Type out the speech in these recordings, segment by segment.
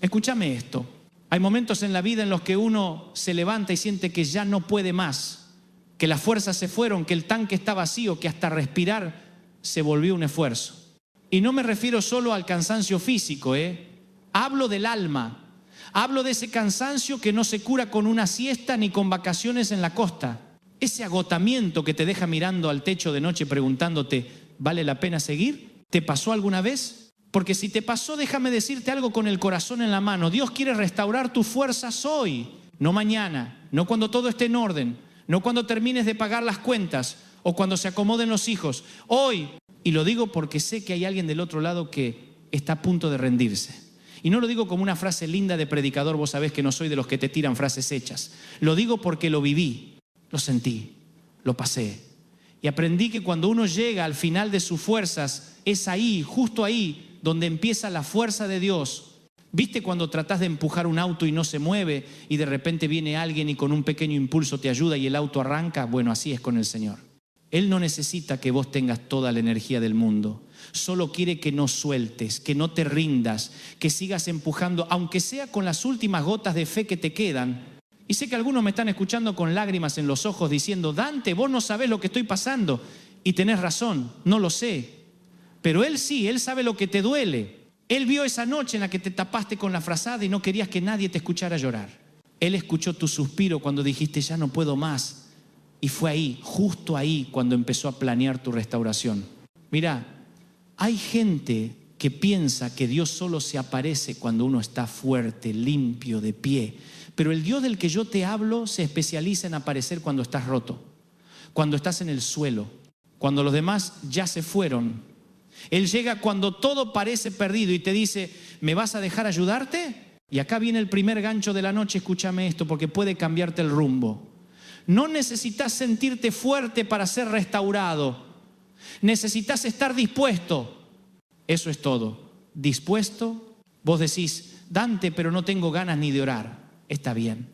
Escúchame esto. Hay momentos en la vida en los que uno se levanta y siente que ya no puede más, que las fuerzas se fueron, que el tanque está vacío, que hasta respirar se volvió un esfuerzo. Y no me refiero solo al cansancio físico, hablo del alma. Hablo de ese cansancio que no se cura con una siesta ni con vacaciones en la costa. Ese agotamiento que te deja mirando al techo de noche preguntándote, ¿vale la pena seguir? ¿Te pasó alguna vez? Porque si te pasó, déjame decirte algo con el corazón en la mano. Dios quiere restaurar tus fuerzas hoy, no mañana, no cuando todo esté en orden, no cuando termines de pagar las cuentas o cuando se acomoden los hijos. Hoy, y lo digo porque sé que hay alguien del otro lado que está a punto de rendirse. Y no lo digo como una frase linda de predicador, vos sabés que no soy de los que te tiran frases hechas. Lo digo porque lo viví, lo sentí, lo pasé. Y aprendí que cuando uno llega al final de sus fuerzas, es ahí, justo ahí, donde empieza la fuerza de Dios. ¿Viste cuando tratás de empujar un auto y no se mueve y de repente viene alguien y con un pequeño impulso te ayuda y el auto arranca? Bueno, así es con el Señor. Él no necesita que vos tengas toda la energía del mundo. Solo quiere que no sueltes, que no te rindas, que sigas empujando, aunque sea con las últimas gotas de fe que te quedan. Y sé que algunos me están escuchando con lágrimas en los ojos diciendo, Dante, vos no sabés lo que estoy pasando. Y tenés razón, no lo sé. Pero Él sí, Él sabe lo que te duele. Él vio esa noche en la que te tapaste con la frazada y no querías que nadie te escuchara llorar. Él escuchó tu suspiro cuando dijiste, ya no puedo más. Y fue ahí, justo ahí, cuando empezó a planear tu restauración. Mirá, hay gente que piensa que Dios solo se aparece cuando uno está fuerte, limpio, de pie. Pero el Dios del que yo te hablo se especializa en aparecer cuando estás roto, cuando estás en el suelo, cuando los demás ya se fueron. Él llega cuando todo parece perdido y te dice, ¿me vas a dejar ayudarte? Y acá viene el primer gancho de la noche, escúchame esto, porque puede cambiarte el rumbo. No necesitas sentirte fuerte para ser restaurado. Necesitas estar dispuesto. Eso es todo. ¿Dispuesto? Vos decís, Dante, pero no tengo ganas ni de orar. Está bien.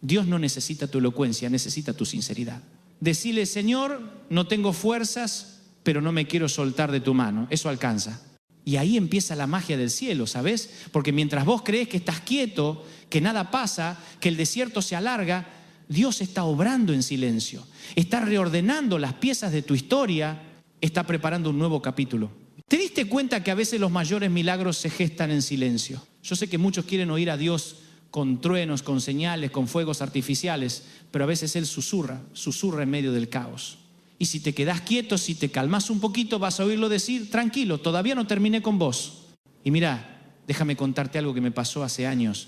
Dios no necesita tu elocuencia, necesita tu sinceridad. Decile, Señor, no tengo fuerzas, pero no me quiero soltar de tu mano. Eso alcanza. Y ahí empieza la magia del cielo, ¿sabes? Porque mientras vos crees que estás quieto, que nada pasa, que el desierto se alarga, Dios está obrando en silencio, está reordenando las piezas de tu historia, está preparando un nuevo capítulo. ¿Te diste cuenta que a veces los mayores milagros se gestan en silencio? Yo sé que muchos quieren oír a Dios con truenos, con señales, con fuegos artificiales, pero a veces Él susurra en medio del caos. Y si te quedás quieto, si te calmas un poquito, vas a oírlo decir, tranquilo, todavía no terminé con vos. Y mirá, déjame contarte algo que me pasó hace años.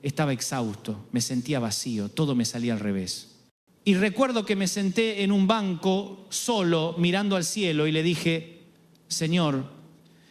Estaba exhausto, me sentía vacío, todo me salía al revés. Y recuerdo que me senté en un banco solo, mirando al cielo y le dije, Señor,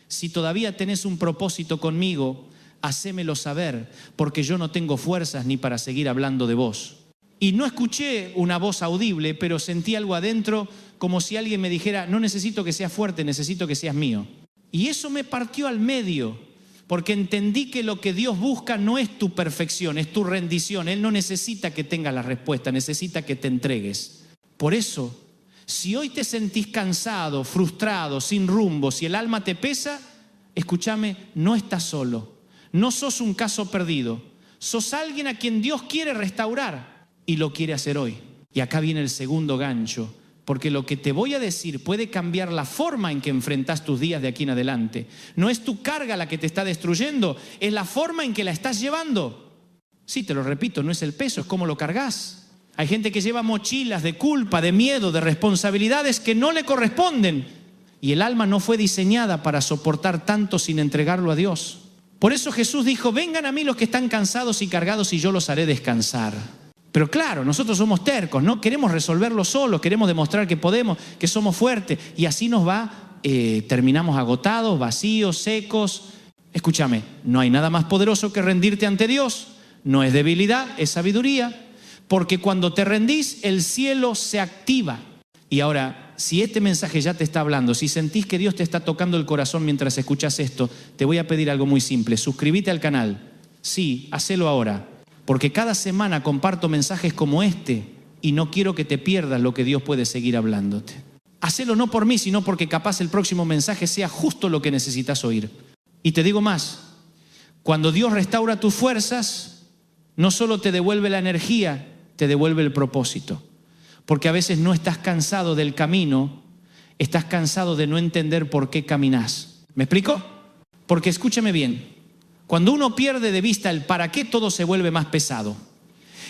si todavía tenés un propósito conmigo, hacémelo saber, porque yo no tengo fuerzas ni para seguir hablando de vos. Y no escuché una voz audible, pero sentí algo adentro, como si alguien me dijera, no necesito que seas fuerte, necesito que seas mío. Y eso me partió al medio. Porque entendí que lo que Dios busca no es tu perfección, es tu rendición. Él no necesita que tengas la respuesta, necesita que te entregues. Por eso, si hoy te sentís cansado, frustrado, sin rumbo, si el alma te pesa, escúchame, no estás solo. No sos un caso perdido. Sos alguien a quien Dios quiere restaurar y lo quiere hacer hoy. Y acá viene el segundo gancho. Porque lo que te voy a decir puede cambiar la forma en que enfrentas tus días de aquí en adelante. No es tu carga la que te está destruyendo, es la forma en que la estás llevando. Sí, te lo repito, no es el peso, es cómo lo cargas. Hay gente que lleva mochilas de culpa, de miedo, de responsabilidades que no le corresponden. Y el alma no fue diseñada para soportar tanto sin entregarlo a Dios. Por eso Jesús dijo, vengan a mí los que están cansados y cargados y yo los haré descansar. Pero claro, nosotros somos tercos, ¿no? Queremos resolverlo solos, queremos demostrar que podemos, que somos fuertes. Y así nos va, terminamos agotados, vacíos, secos. Escúchame, no hay nada más poderoso que rendirte ante Dios. No es debilidad, es sabiduría. Porque cuando te rendís, el cielo se activa. Y ahora, si este mensaje ya te está hablando, si sentís que Dios te está tocando el corazón mientras escuchas esto, te voy a pedir algo muy simple. Suscríbete al canal. Sí, hacelo ahora. Porque cada semana comparto mensajes como este y no quiero que te pierdas lo que Dios puede seguir hablándote. Hacelo no por mí, sino porque capaz el próximo mensaje sea justo lo que necesitas oír. Y te digo más, Cuando Dios restaura tus fuerzas, no solo te devuelve la energía, te devuelve el propósito. Porque a veces no estás cansado del camino, estás cansado de no entender por qué caminas. ¿Me explico? Porque escúchame bien, cuando uno pierde de vista el para qué, todo se vuelve más pesado.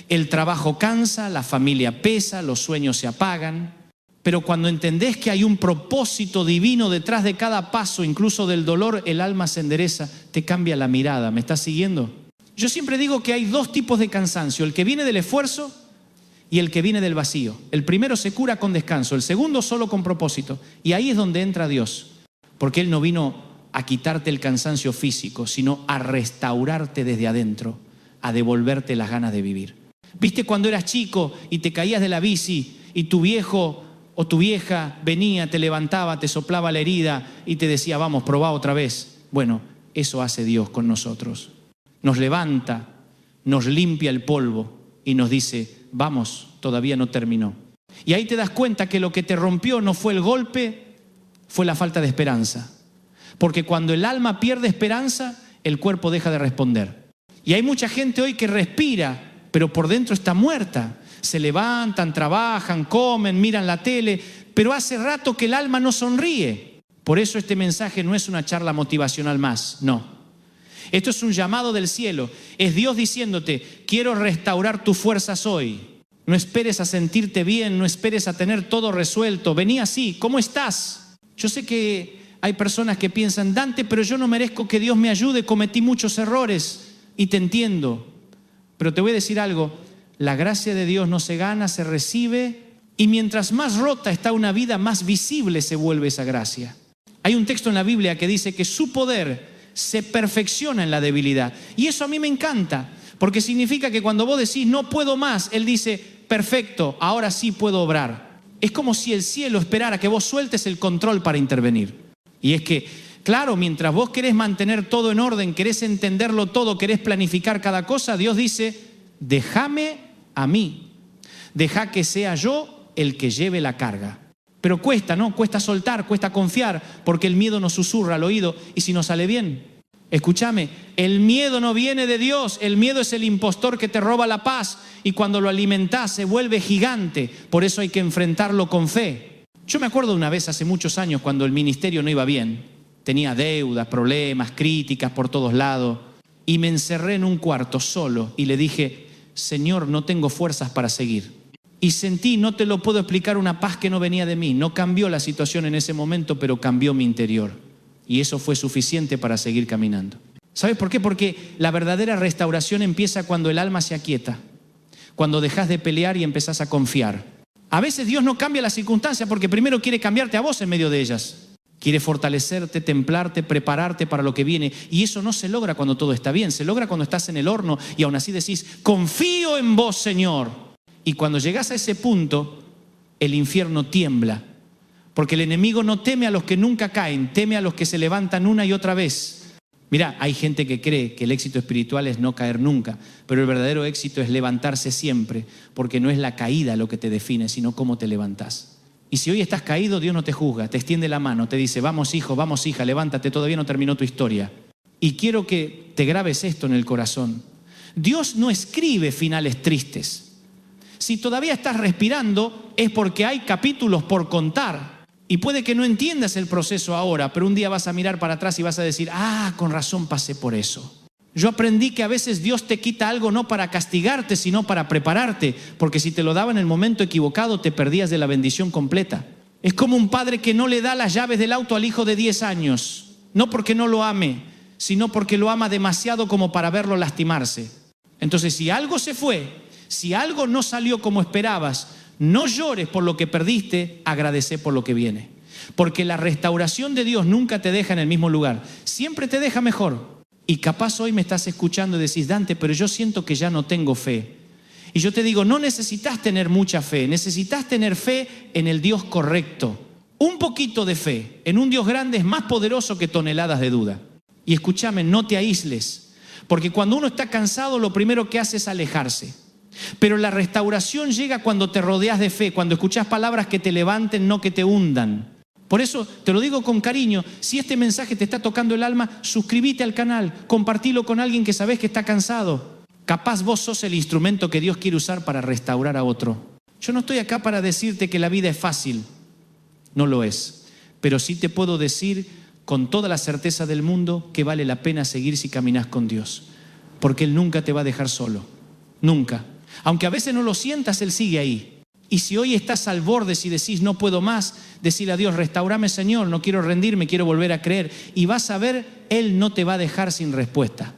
El trabajo cansa, la familia pesa, los sueños se apagan. Pero cuando entendés que hay un propósito divino detrás de cada paso, incluso del dolor, el alma se endereza, te cambia la mirada. ¿Me estás siguiendo? Yo siempre digo que hay dos tipos de cansancio, el que viene del esfuerzo y el que viene del vacío. El primero se cura con descanso, el segundo solo con propósito. Y ahí es donde entra Dios, porque Él no vino a quitarte el cansancio físico, sino a restaurarte desde adentro, a devolverte las ganas de vivir. ¿Viste cuando eras chico y te caías de la bici y tu viejo o tu vieja venía, te levantaba, te soplaba la herida y te decía, vamos, probá otra vez? Bueno, eso hace Dios con nosotros. Nos levanta, nos limpia el polvo y nos dice, vamos, todavía no terminó. Y ahí te das cuenta que lo que te rompió no fue el golpe, fue la falta de esperanza. Porque cuando el alma pierde esperanza, el cuerpo deja de responder. Y hay mucha gente hoy que respira, pero por dentro está muerta. Se levantan, trabajan, comen, miran la tele, pero hace rato que el alma no sonríe. Por eso este mensaje no es una charla motivacional más, no. Esto es un llamado del cielo. Es Dios diciéndote, quiero restaurar tus fuerzas hoy. No esperes a sentirte bien, no esperes a tener todo resuelto. Vení así, ¿cómo estás? Yo sé que hay personas que piensan, Dante, pero yo no merezco que Dios me ayude, cometí muchos errores. Y te entiendo, pero te voy a decir algo. La gracia de Dios no se gana, se recibe, y mientras más rota está una vida, más visible se vuelve esa gracia. Hay un texto en la Biblia que dice que su poder se perfecciona en la debilidad. Y eso a mí me encanta, porque significa que cuando vos decís no puedo más, Él dice, perfecto, ahora sí puedo obrar. Es como si el cielo esperara que vos sueltes el control para intervenir. Y es que, claro, mientras vos querés mantener todo en orden, querés entenderlo todo, querés planificar cada cosa, Dios dice, déjame a mí, deja que sea yo el que lleve la carga. Pero cuesta, ¿no? Cuesta soltar, cuesta confiar, porque el miedo nos susurra al oído, y si no sale bien, escúchame, el miedo no viene de Dios, el miedo es el impostor que te roba la paz, y cuando lo alimentás se vuelve gigante. Por eso hay que enfrentarlo con fe. Yo me acuerdo una vez hace muchos años cuando el ministerio no iba bien, tenía deudas, problemas, críticas por todos lados, y me encerré en un cuarto solo y le dije, Señor, no tengo fuerzas para seguir. Y sentí, no te lo puedo explicar, una paz que no venía de mí. No cambió la situación en ese momento, pero cambió mi interior. Y eso fue suficiente para seguir caminando. ¿Sabes por qué? Porque la verdadera restauración empieza cuando el alma se aquieta, cuando dejas de pelear y empezás a confiar. A veces Dios no cambia las circunstancias porque primero quiere cambiarte a vos en medio de ellas. Quiere fortalecerte, templarte, prepararte para lo que viene. Y eso no se logra cuando todo está bien. Se logra cuando estás en el horno y aún así decís, confío en vos, Señor. Y cuando llegas a ese punto, el infierno tiembla. Porque el enemigo no teme a los que nunca caen, teme a los que se levantan una y otra vez. Mira, hay gente que cree que el éxito espiritual es no caer nunca. Pero el verdadero éxito es levantarse siempre. Porque no es la caída lo que te define, sino cómo te levantás. Y si hoy estás caído, Dios no te juzga, te extiende la mano, te dice, vamos hijo, vamos hija, levántate, todavía no terminó tu historia. Y quiero que te grabes esto en el corazón. Dios no escribe finales tristes. Si todavía estás respirando, es porque hay capítulos por contar. Y puede que no entiendas el proceso ahora, pero un día vas a mirar para atrás y vas a decir, con razón pasé por eso. Yo aprendí que a veces Dios te quita algo no para castigarte, sino para prepararte, porque si te lo daba en el momento equivocado, te perdías de la bendición completa. Es como un padre que no le da las llaves del auto al hijo de 10 años, no porque no lo ame, sino porque lo ama demasiado como para verlo lastimarse. Entonces, si algo se fue, si algo no salió como esperabas, no llores por lo que perdiste, agradece por lo que viene. Porque la restauración de Dios nunca te deja en el mismo lugar, siempre te deja mejor. Y capaz hoy me estás escuchando y decís, Dante, pero yo siento que ya no tengo fe. Y yo te digo, no necesitas tener mucha fe, necesitas tener fe en el Dios correcto. Un poquito de fe en un Dios grande es más poderoso que toneladas de duda. Y escúchame, no te aísles, porque cuando uno está cansado, lo primero que hace es alejarse. Pero la restauración llega cuando te rodeas de fe, cuando escuchás palabras que te levanten, no que te hundan. Por eso te lo digo con cariño, si este mensaje te está tocando el alma, suscríbete al canal, compartilo con alguien que sabes que está cansado. Capaz vos sos el instrumento que Dios quiere usar para restaurar a otro. Yo no estoy acá para decirte que la vida es fácil, no lo es, pero sí te puedo decir con toda la certeza del mundo que vale la pena seguir si caminas con Dios, porque Él nunca te va a dejar solo, nunca. Aunque a veces no lo sientas, Él sigue ahí. Y si hoy estás al borde y decís no puedo más, decirle a Dios, restaurame Señor, no quiero rendirme, quiero volver a creer. Y vas a ver, Él no te va a dejar sin respuesta.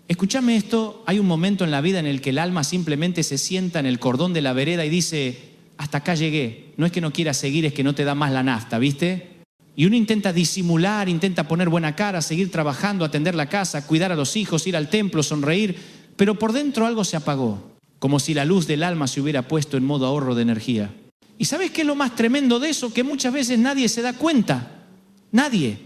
Escúchame esto, hay un momento en la vida en el que el alma simplemente se sienta en el cordón de la vereda y dice, hasta acá llegué. No es que no quiera seguir, es que no te da más la nafta, ¿viste? Y uno intenta disimular, intenta poner buena cara, seguir trabajando, atender la casa, cuidar a los hijos, ir al templo, sonreír, pero por dentro algo se apagó, como si la luz del alma se hubiera puesto en modo ahorro de energía. ¿Y sabes qué es lo más tremendo de eso? Que muchas veces nadie se da cuenta, nadie.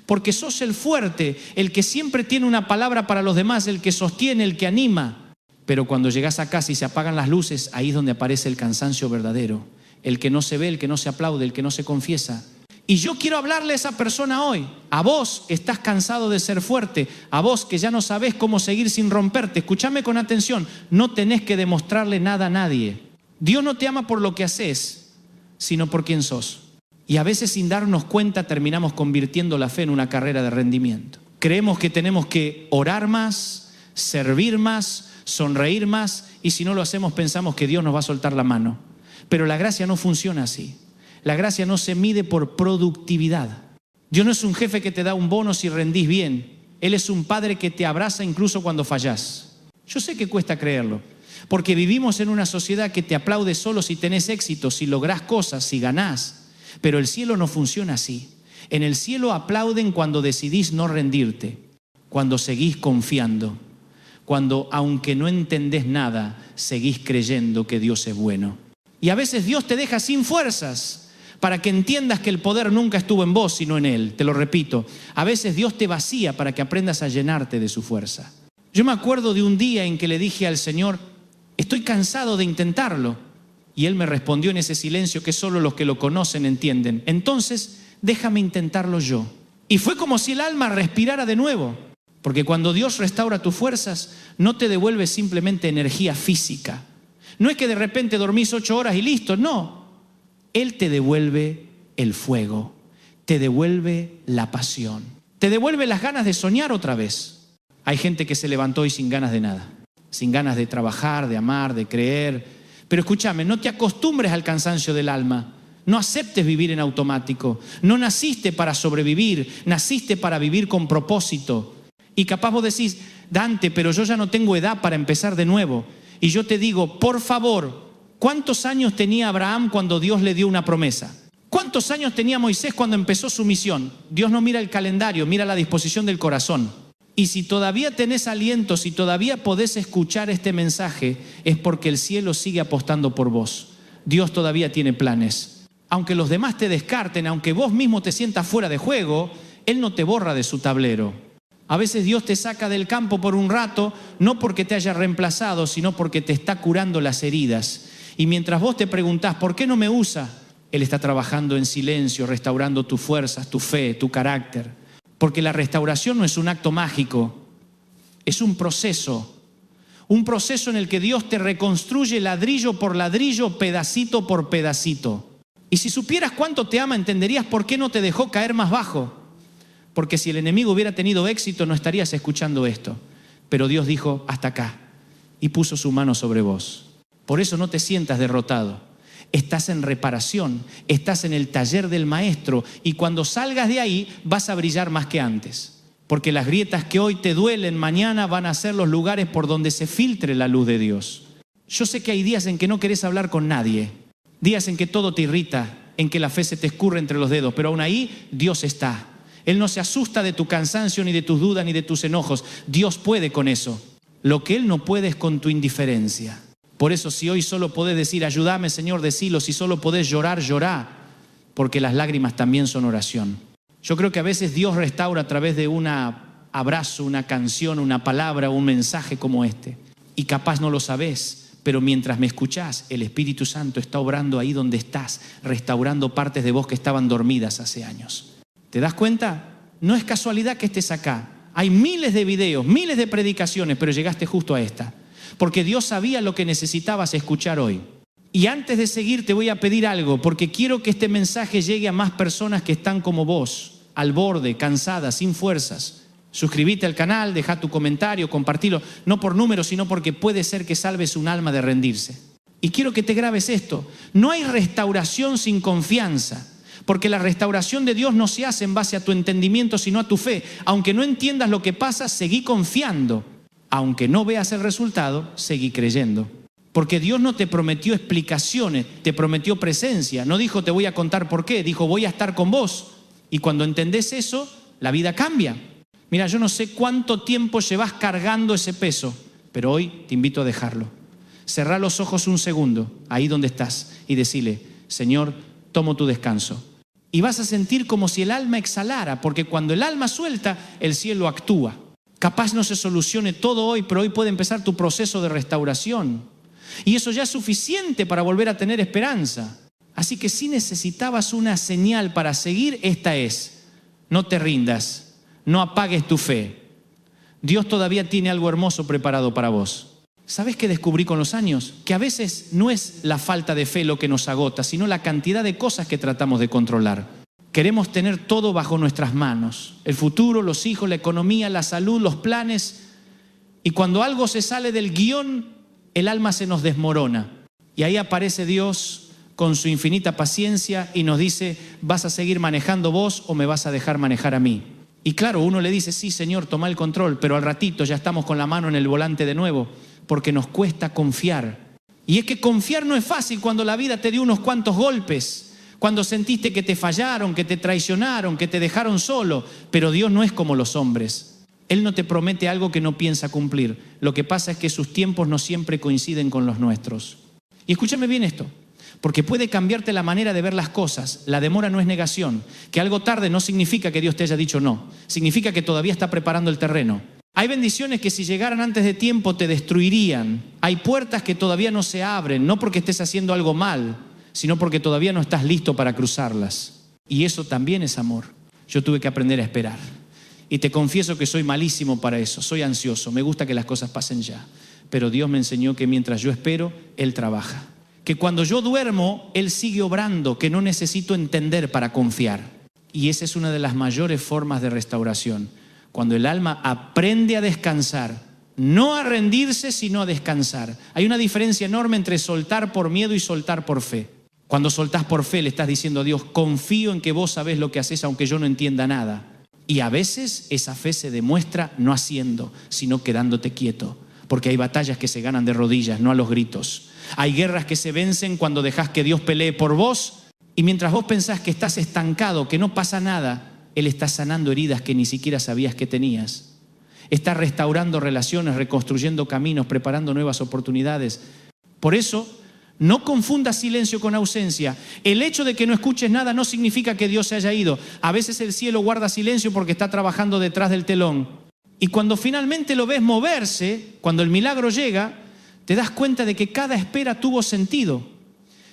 Porque sos el fuerte, el que siempre tiene una palabra para los demás, el que sostiene, el que anima. Pero cuando llegas a casa y se apagan las luces, ahí es donde aparece el cansancio verdadero. El que no se ve, el que no se aplaude, el que no se confiesa. Y yo quiero hablarle a esa persona hoy, a vos que estás cansado de ser fuerte, a vos que ya no sabés cómo seguir sin romperte. Escúchame con atención, no tenés que demostrarle nada a nadie. Dios no te ama por lo que haces, sino por quién sos. Y a veces sin darnos cuenta terminamos convirtiendo la fe en una carrera de rendimiento. Creemos que tenemos que orar más, servir más, sonreír más, y si no lo hacemos pensamos que Dios nos va a soltar la mano. Pero la gracia no funciona así. La gracia no se mide por productividad. Dios no es un jefe que te da un bono si rendís bien. Él es un padre que te abraza incluso cuando fallás. Yo sé que cuesta creerlo, porque vivimos en una sociedad que te aplaude solo si tenés éxito, si lográs cosas, si ganás. Pero el cielo no funciona así. En el cielo aplauden cuando decidís no rendirte, cuando seguís confiando, cuando aunque no entendés nada, seguís creyendo que Dios es bueno. Y a veces Dios te deja sin fuerzas para que entiendas que el poder nunca estuvo en vos, sino en Él. Te lo repito, a veces Dios te vacía para que aprendas a llenarte de su fuerza. Yo me acuerdo de un día en que le dije al Señor, estoy cansado de intentarlo. Y Él me respondió en ese silencio que solo los que lo conocen entienden. Entonces, déjame intentarlo yo. Y fue como si el alma respirara de nuevo. Porque cuando Dios restaura tus fuerzas, no te devuelve simplemente energía física. No es que de repente dormís 8 horas y listo, no. Él te devuelve el fuego, te devuelve la pasión, te devuelve las ganas de soñar otra vez. Hay gente que se levantó hoy sin ganas de nada, sin ganas de trabajar, de amar, de creer. Pero escúchame, no te acostumbres al cansancio del alma. No aceptes vivir en automático. No naciste para sobrevivir, naciste para vivir con propósito. Y capaz vos decís, Dante, pero yo ya no tengo edad para empezar de nuevo. Y yo te digo, por favor, ¿cuántos años tenía Abraham cuando Dios le dio una promesa? ¿Cuántos años tenía Moisés cuando empezó su misión? Dios no mira el calendario, mira la disposición del corazón. Y si todavía tenés aliento, si todavía podés escuchar este mensaje, es porque el cielo sigue apostando por vos. Dios todavía tiene planes. Aunque los demás te descarten, aunque vos mismo te sientas fuera de juego, Él no te borra de su tablero. A veces Dios te saca del campo por un rato, no porque te haya reemplazado, sino porque te está curando las heridas. Y mientras vos te preguntás, ¿por qué no me usa? Él está trabajando en silencio, restaurando tus fuerzas, tu fe, tu carácter. Porque la restauración no es un acto mágico, es un proceso en el que Dios te reconstruye ladrillo por ladrillo, pedacito por pedacito. Y si supieras cuánto te ama, entenderías por qué no te dejó caer más bajo. Porque si el enemigo hubiera tenido éxito, no estarías escuchando esto. Pero Dios dijo, hasta acá, y puso su mano sobre vos. Por eso no te sientas derrotado. Estás en reparación, estás en el taller del maestro y cuando salgas de ahí vas a brillar más que antes. Porque las grietas que hoy te duelen, mañana van a ser los lugares por donde se filtre la luz de Dios. Yo sé que hay días en que no querés hablar con nadie, días en que todo te irrita, en que la fe se te escurre entre los dedos, pero aún ahí Dios está. Él no se asusta de tu cansancio, ni de tus dudas, ni de tus enojos. Dios puede con eso. Lo que Él no puede es con tu indiferencia. Por eso si hoy solo podés decir, ayúdame Señor, decilo, si solo podés llorar, llorá, porque las lágrimas también son oración. Yo creo que a veces Dios restaura a través de un abrazo, una canción, una palabra, un mensaje como este. Y capaz no lo sabés, pero mientras me escuchás, el Espíritu Santo está obrando ahí donde estás, restaurando partes de vos que estaban dormidas hace años. ¿Te das cuenta? No es casualidad que estés acá. Hay miles de videos, miles de predicaciones, pero llegaste justo a esta. Porque Dios sabía lo que necesitabas escuchar hoy. Y antes de seguir te voy a pedir algo, porque quiero que este mensaje llegue a más personas que están como vos, al borde, cansadas, sin fuerzas. Suscríbete al canal, deja tu comentario, compartilo, no por números, sino porque puede ser que salves un alma de rendirse. Y quiero que te grabes esto: no hay restauración sin confianza, porque la restauración de Dios no se hace en base a tu entendimiento, sino a tu fe. Aunque no entiendas lo que pasa, seguí confiando. Aunque no veas el resultado, seguí creyendo. Porque Dios no te prometió explicaciones, te prometió presencia. No dijo te voy a contar por qué, dijo voy a estar con vos. Y cuando entendés eso, la vida cambia. Mira, yo no sé cuánto tiempo llevas cargando ese peso, pero hoy te invito a dejarlo. Cerrá los ojos un segundo, ahí donde estás, y decile: Señor, tomo tu descanso. Y vas a sentir como si el alma exhalara, porque cuando el alma suelta, el cielo actúa. Capaz no se solucione todo hoy, pero hoy puede empezar tu proceso de restauración. Y eso ya es suficiente para volver a tener esperanza. Así que si necesitabas una señal para seguir, esta es: no te rindas. No apagues tu fe. Dios todavía tiene algo hermoso preparado para vos. ¿Sabes qué descubrí con los años? Que a veces no es la falta de fe lo que nos agota, sino la cantidad de cosas que tratamos de controlar. Queremos tener todo bajo nuestras manos. El futuro, los hijos, la economía, la salud, los planes. Y cuando algo se sale del guión, el alma se nos desmorona. Y ahí aparece Dios con su infinita paciencia y nos dice: ¿vas a seguir manejando vos o me vas a dejar manejar a mí? Y claro, uno le dice: sí, Señor, toma el control, pero al ratito ya estamos con la mano en el volante de nuevo, porque nos cuesta confiar. Y es que confiar no es fácil cuando la vida te dio unos cuantos golpes, cuando sentiste que te fallaron, que te traicionaron, que te dejaron solo. Pero Dios no es como los hombres. Él no te promete algo que no piensa cumplir. Lo que pasa es que sus tiempos no siempre coinciden con los nuestros. Y escúchame bien esto, porque puede cambiarte la manera de ver las cosas. La demora no es negación. Que algo tarde no significa que Dios te haya dicho no. Significa que todavía está preparando el terreno. Hay bendiciones que si llegaran antes de tiempo te destruirían. Hay puertas que todavía no se abren, no porque estés haciendo algo mal, sino porque todavía no estás listo para cruzarlas. Y eso también es amor. Yo tuve que aprender a esperar. Y te confieso que soy malísimo para eso. Soy ansioso, me gusta que las cosas pasen ya. Pero Dios me enseñó que mientras yo espero, Él trabaja. Que cuando yo duermo, Él sigue obrando, que no necesito entender para confiar. Y esa es una de las mayores formas de restauración. Cuando el alma aprende a descansar, no a rendirse, sino a descansar. Hay una diferencia enorme entre soltar por miedo y soltar por fe. Cuando soltás por fe, le estás diciendo a Dios: confío en que vos sabés lo que haces, aunque yo no entienda nada. Y a veces esa fe se demuestra no haciendo, sino quedándote quieto. Porque hay batallas que se ganan de rodillas, no a los gritos. Hay guerras que se vencen cuando dejás que Dios pelee por vos, y mientras vos pensás que estás estancado, que no pasa nada, Él está sanando heridas que ni siquiera sabías que tenías. Está restaurando relaciones, reconstruyendo caminos, preparando nuevas oportunidades. Por eso, no confundas silencio con ausencia. El hecho de que no escuches nada no significa que Dios se haya ido. A veces el cielo guarda silencio porque está trabajando detrás del telón. Y cuando finalmente lo ves moverse, cuando el milagro llega, te das cuenta de que cada espera tuvo sentido.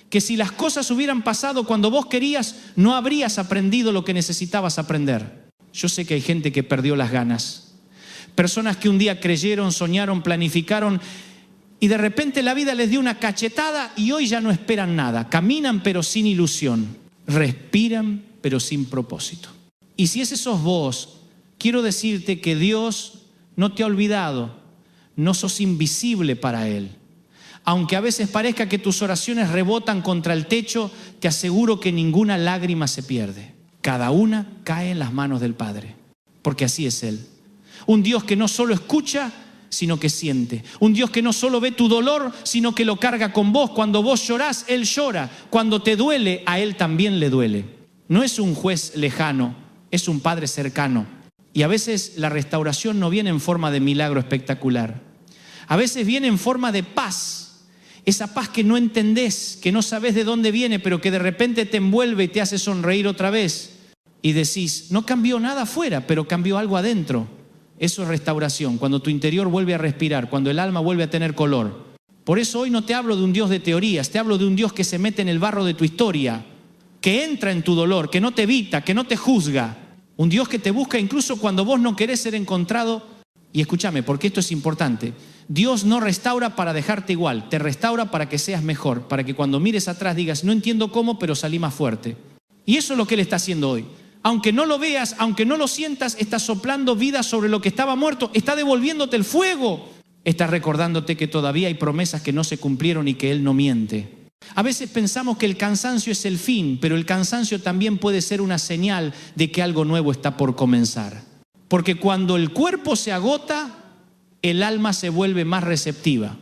Que si las cosas hubieran pasado cuando vos querías, no habrías aprendido lo que necesitabas aprender. Yo sé que hay gente que perdió las ganas. Personas que un día creyeron, soñaron, planificaron, y de repente la vida les dio una cachetada y hoy ya no esperan nada. Caminan pero sin ilusión. Respiran pero sin propósito. Y si ese sos vos, quiero decirte que Dios no te ha olvidado. No sos invisible para Él. Aunque a veces parezca que tus oraciones rebotan contra el techo, te aseguro que ninguna lágrima se pierde. Cada una cae en las manos del Padre. Porque así es Él. Un Dios que no solo escucha, sino que siente. Un Dios que no solo ve tu dolor, sino que lo carga con vos. Cuando vos llorás, Él llora. Cuando te duele, a Él también le duele. No es un juez lejano, es un Padre cercano. Y a veces la restauración no viene en forma de milagro espectacular. A veces viene en forma de paz. Esa paz que no entendés, que no sabés de dónde viene, pero que de repente te envuelve y te hace sonreír otra vez. Y decís, no cambió nada afuera, pero cambió algo adentro. Eso es restauración, cuando tu interior vuelve a respirar, cuando el alma vuelve a tener color. Por eso hoy no te hablo de un Dios de teorías, te hablo de un Dios que se mete en el barro de tu historia, que entra en tu dolor, que no te evita, que no te juzga. Un Dios que te busca incluso cuando vos no querés ser encontrado. Y escúchame, porque esto es importante. Dios no restaura para dejarte igual, te restaura para que seas mejor, para que cuando mires atrás digas, no entiendo cómo, pero salí más fuerte. Y eso es lo que Él está haciendo hoy. Aunque no lo veas, aunque no lo sientas, está soplando vida sobre lo que estaba muerto, está devolviéndote el fuego. Está recordándote que todavía hay promesas que no se cumplieron y que Él no miente. A veces pensamos que el cansancio es el fin, pero el cansancio también puede ser una señal de que algo nuevo está por comenzar. Porque cuando el cuerpo se agota, el alma se vuelve más receptiva.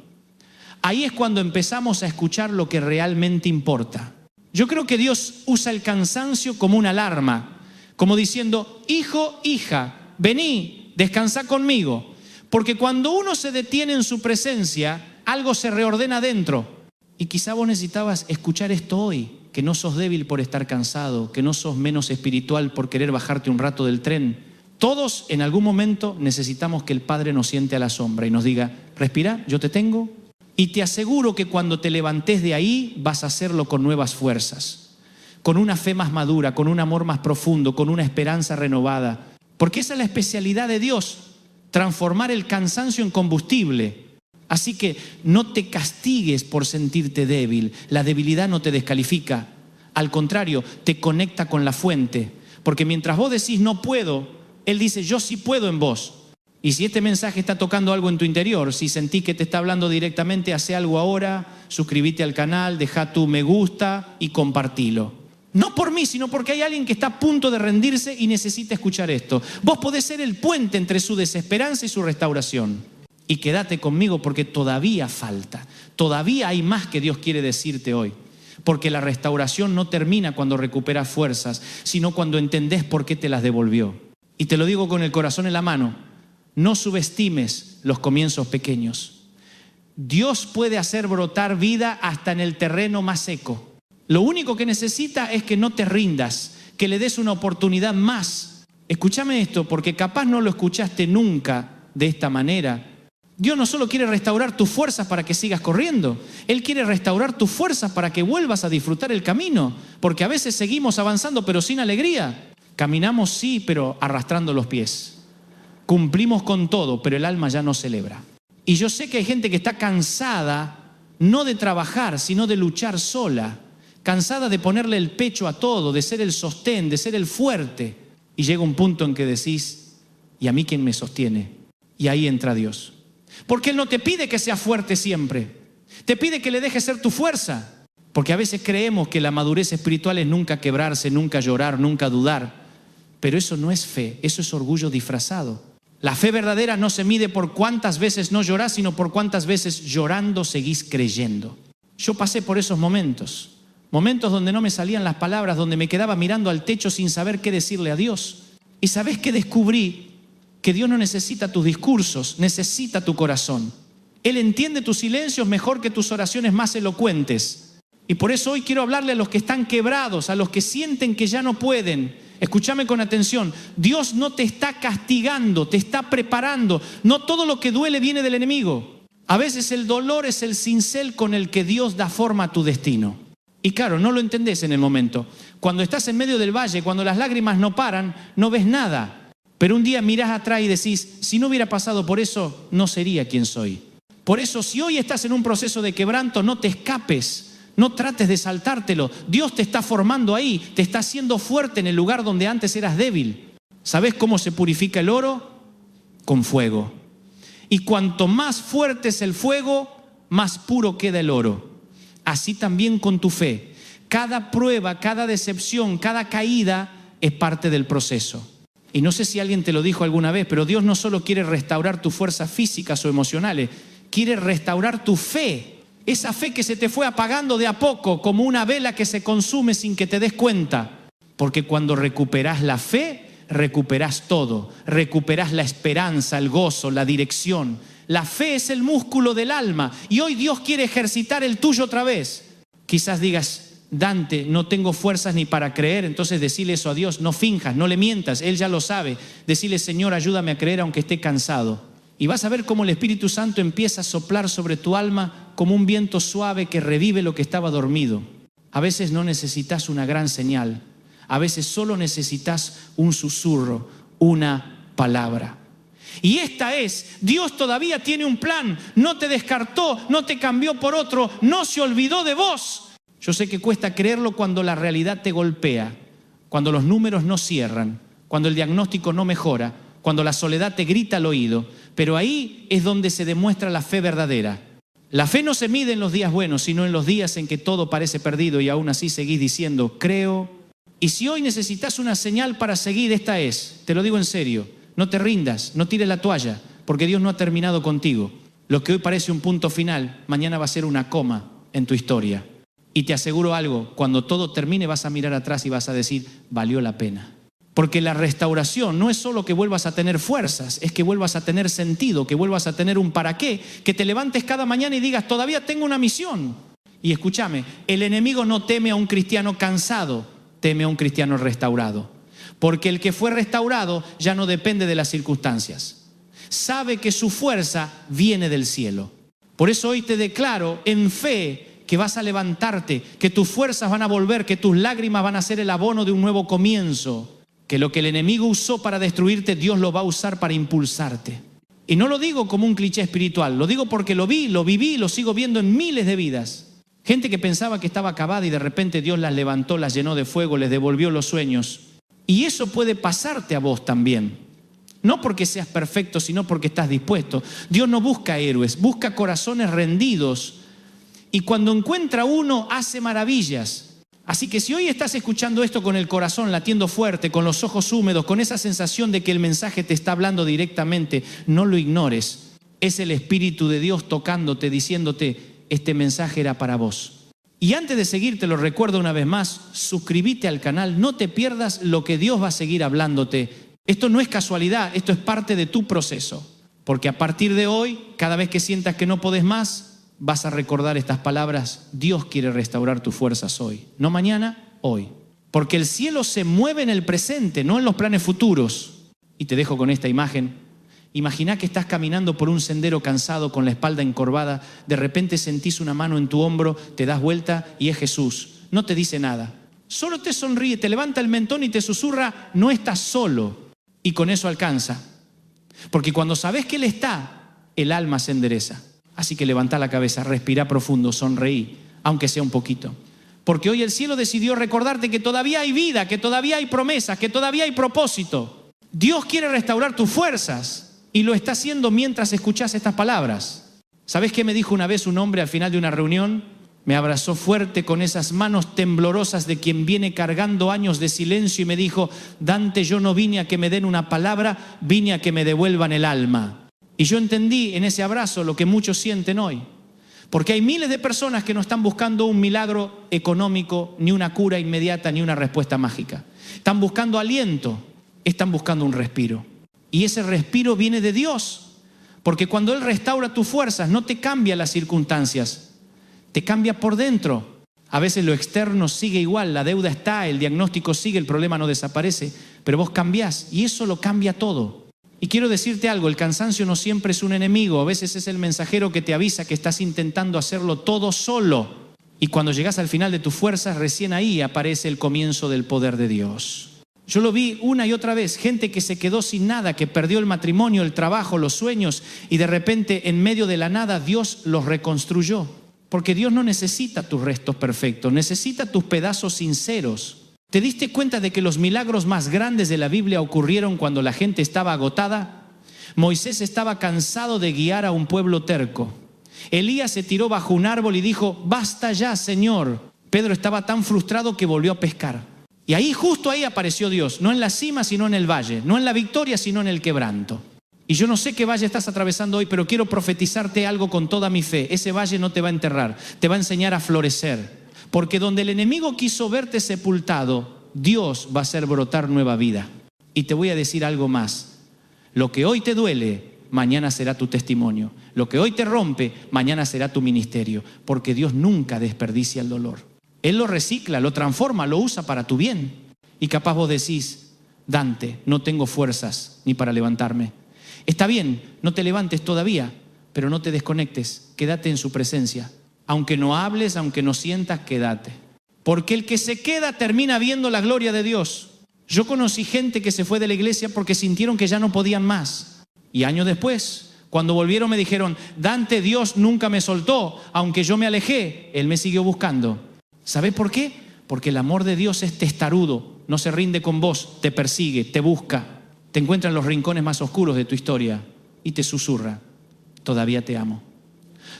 Ahí es cuando empezamos a escuchar lo que realmente importa. Yo creo que Dios usa el cansancio como una alarma, como diciendo, hijo, hija, vení, descansá conmigo. Porque cuando uno se detiene en su presencia, algo se reordena dentro. Y quizá vos necesitabas escuchar esto hoy, que no sos débil por estar cansado, que no sos menos espiritual por querer bajarte un rato del tren. Todos en algún momento necesitamos que el Padre nos siente a la sombra y nos diga, respira, yo te tengo. Y te aseguro que cuando te levantes de ahí vas a hacerlo con nuevas fuerzas, con una fe más madura, con un amor más profundo, con una esperanza renovada. Porque esa es la especialidad de Dios, transformar el cansancio en combustible. Así que no te castigues por sentirte débil. La debilidad no te descalifica. Al contrario, te conecta con la fuente. Porque mientras vos decís no puedo, Él dice yo sí puedo en vos. Y si este mensaje está tocando algo en tu interior, si sentís que te está hablando directamente, hace algo ahora, suscríbete al canal, deja tu me gusta y compartilo. No por mí, sino porque hay alguien que está a punto de rendirse y necesita escuchar esto. Vos podés ser el puente entre su desesperanza y su restauración. Y quédate conmigo porque todavía falta. Todavía hay más que Dios quiere decirte hoy. Porque la restauración no termina cuando recuperas fuerzas, sino cuando entendés por qué te las devolvió. Y te lo digo con el corazón en la mano. No subestimes los comienzos pequeños. Dios puede hacer brotar vida hasta en el terreno más seco. Lo único que necesita es que no te rindas, que le des una oportunidad más. Escúchame esto, porque capaz no lo escuchaste nunca de esta manera. Dios no solo quiere restaurar tus fuerzas para que sigas corriendo, Él quiere restaurar tus fuerzas para que vuelvas a disfrutar el camino, porque a veces seguimos avanzando pero sin alegría. Caminamos sí, pero arrastrando los pies. Cumplimos con todo, pero el alma ya no celebra. Y yo sé que hay gente que está cansada, no de trabajar, sino de luchar sola. Cansada de ponerle el pecho a todo, de ser el sostén, de ser el fuerte. Y llega un punto en que decís, ¿y a mí quién me sostiene? Y ahí entra Dios. Porque Él no te pide que seas fuerte siempre. Te pide que le dejes ser tu fuerza. Porque a veces creemos que la madurez espiritual es nunca quebrarse, nunca llorar, nunca dudar. Pero eso no es fe, eso es orgullo disfrazado. La fe verdadera no se mide por cuántas veces no llorás, sino por cuántas veces llorando seguís creyendo. Yo pasé por esos momentos. Momentos donde no me salían las palabras, donde me quedaba mirando al techo sin saber qué decirle a Dios. Y ¿sabés qué descubrí? Que Dios no necesita tus discursos, necesita tu corazón. Él entiende tus silencios mejor que tus oraciones más elocuentes. Y por eso hoy quiero hablarle a los que están quebrados, a los que sienten que ya no pueden. Escúchame con atención. Dios no te está castigando, te está preparando. No todo lo que duele viene del enemigo. A veces el dolor es el cincel con el que Dios da forma a tu destino. Y claro, no lo entendés en el momento. Cuando estás en medio del valle, cuando las lágrimas no paran, no ves nada. Pero un día mirás atrás y decís, si no hubiera pasado por eso, no sería quien soy. Por eso, si hoy estás en un proceso de quebranto, no te escapes, no trates de saltártelo. Dios te está formando ahí, te está haciendo fuerte en el lugar donde antes eras débil. ¿Sabés cómo se purifica el oro? Con fuego. Y cuanto más fuerte es el fuego, más puro queda el oro. Así también con tu fe. Cada prueba, cada decepción, cada caída es parte del proceso. Y no sé si alguien te lo dijo alguna vez, pero Dios no solo quiere restaurar tus fuerzas físicas o emocionales, quiere restaurar tu fe. Esa fe que se te fue apagando de a poco, como una vela que se consume sin que te des cuenta. Porque cuando recuperás la fe, recuperás todo. Recuperás la esperanza, el gozo, la dirección. La fe es el músculo del alma y hoy Dios quiere ejercitar el tuyo otra vez. Quizás digas, Dante, no tengo fuerzas ni para creer, entonces decile eso a Dios, no finjas, no le mientas, Él ya lo sabe. Decile, Señor, ayúdame a creer aunque esté cansado. Y vas a ver cómo el Espíritu Santo empieza a soplar sobre tu alma como un viento suave que revive lo que estaba dormido. A veces no necesitas una gran señal, a veces solo necesitas un susurro, una palabra. Y esta es, Dios todavía tiene un plan, no te descartó, no te cambió por otro, no se olvidó de vos. Yo sé que cuesta creerlo cuando la realidad te golpea, cuando los números no cierran, cuando el diagnóstico no mejora, cuando la soledad te grita al oído, pero ahí es donde se demuestra la fe verdadera. La fe no se mide en los días buenos, sino en los días en que todo parece perdido y aún así seguís diciendo, creo. Y si hoy necesitas una señal para seguir, esta es, te lo digo en serio, no te rindas, no tires la toalla, porque Dios no ha terminado contigo. Lo que hoy parece un punto final, mañana va a ser una coma en tu historia. Y te aseguro algo, cuando todo termine vas a mirar atrás y vas a decir, valió la pena. Porque la restauración no es solo que vuelvas a tener fuerzas, es que vuelvas a tener sentido, que vuelvas a tener un para qué, que te levantes cada mañana y digas, todavía tengo una misión. Y escúchame, el enemigo no teme a un cristiano cansado, teme a un cristiano restaurado. Porque el que fue restaurado ya no depende de las circunstancias. Sabe que su fuerza viene del cielo. Por eso hoy te declaro en fe que vas a levantarte, que tus fuerzas van a volver, que tus lágrimas van a ser el abono de un nuevo comienzo. Que lo que el enemigo usó para destruirte, Dios lo va a usar para impulsarte. Y no lo digo como un cliché espiritual, lo digo porque lo vi, lo viví, lo sigo viendo en miles de vidas. Gente que pensaba que estaba acabada y de repente Dios las levantó, las llenó de fuego, les devolvió los sueños. Y eso puede pasarte a vos también. No porque seas perfecto, sino porque estás dispuesto. Dios no busca héroes, busca corazones rendidos. Y cuando encuentra uno, hace maravillas. Así que si hoy estás escuchando esto con el corazón latiendo fuerte, con los ojos húmedos, con esa sensación de que el mensaje te está hablando directamente, no lo ignores. Es el Espíritu de Dios tocándote, diciéndote, este mensaje era para vos. Y antes de seguir, te lo recuerdo una vez más, suscríbete al canal, no te pierdas lo que Dios va a seguir hablándote. Esto no es casualidad, esto es parte de tu proceso. Porque a partir de hoy, cada vez que sientas que no podés más, vas a recordar estas palabras, Dios quiere restaurar tus fuerzas hoy. No mañana, hoy. Porque el cielo se mueve en el presente, no en los planes futuros. Y te dejo con esta imagen. Imagina que estás caminando por un sendero cansado con la espalda encorvada, de repente sentís una mano en tu hombro, te das vuelta y es Jesús. No te dice nada. Solo te sonríe, te levanta el mentón y te susurra, no estás solo. Y con eso alcanza. Porque cuando sabes que Él está, el alma se endereza. Así que levanta la cabeza, respira profundo, sonreí, aunque sea un poquito. Porque hoy el cielo decidió recordarte que todavía hay vida, que todavía hay promesas, que todavía hay propósito. Dios quiere restaurar tus fuerzas y lo está haciendo mientras escuchas estas palabras. ¿Sabes qué me dijo una vez un hombre al final de una reunión? Me abrazó fuerte con esas manos temblorosas de quien viene cargando años de silencio y me dijo, Dante, yo no vine a que me den una palabra, vine a que me devuelvan el alma. Y yo entendí en ese abrazo lo que muchos sienten hoy. Porque hay miles de personas que no están buscando un milagro económico, ni una cura inmediata, ni una respuesta mágica. Están buscando aliento, están buscando un respiro. Y ese respiro viene de Dios. Porque cuando Él restaura tus fuerzas, no te cambia las circunstancias, te cambia por dentro. A veces lo externo sigue igual, la deuda está, el diagnóstico sigue, el problema no desaparece, pero vos cambiás y eso lo cambia todo. Y quiero decirte algo, el cansancio no siempre es un enemigo, a veces es el mensajero que te avisa que estás intentando hacerlo todo solo. Y cuando llegas al final de tus fuerzas, recién ahí aparece el comienzo del poder de Dios. Yo lo vi una y otra vez, gente que se quedó sin nada, que perdió el matrimonio, el trabajo, los sueños, y de repente en medio de la nada Dios los reconstruyó. Porque Dios no necesita tus restos perfectos, necesita tus pedazos sinceros. ¿Te diste cuenta de que los milagros más grandes de la Biblia ocurrieron cuando la gente estaba agotada? Moisés estaba cansado de guiar a un pueblo terco. Elías se tiró bajo un árbol y dijo, basta ya, Señor. Pedro estaba tan frustrado que volvió a pescar. Y ahí, justo ahí apareció Dios, no en la cima, sino en el valle, no en la victoria, sino en el quebranto. Y yo no sé qué valle estás atravesando hoy, pero quiero profetizarte algo con toda mi fe. Ese valle no te va a enterrar, te va a enseñar a florecer. Porque donde el enemigo quiso verte sepultado, Dios va a hacer brotar nueva vida. Y te voy a decir algo más. Lo que hoy te duele, mañana será tu testimonio. Lo que hoy te rompe, mañana será tu ministerio. Porque Dios nunca desperdicia el dolor. Él lo recicla, lo transforma, lo usa para tu bien. Y capaz vos decís, Dante, no tengo fuerzas ni para levantarme. Está bien, no te levantes todavía, pero no te desconectes, quédate en su presencia. Aunque no hables, aunque no sientas, quédate. Porque el que se queda termina viendo la gloria de Dios. Yo conocí gente que se fue de la iglesia porque sintieron que ya no podían más. Y años después, cuando volvieron me dijeron, Dante, Dios nunca me soltó, aunque yo me alejé, Él me siguió buscando. ¿Sabes por qué? Porque el amor de Dios es testarudo, no se rinde con vos, te persigue, te busca, te encuentra en los rincones más oscuros de tu historia y te susurra, todavía te amo,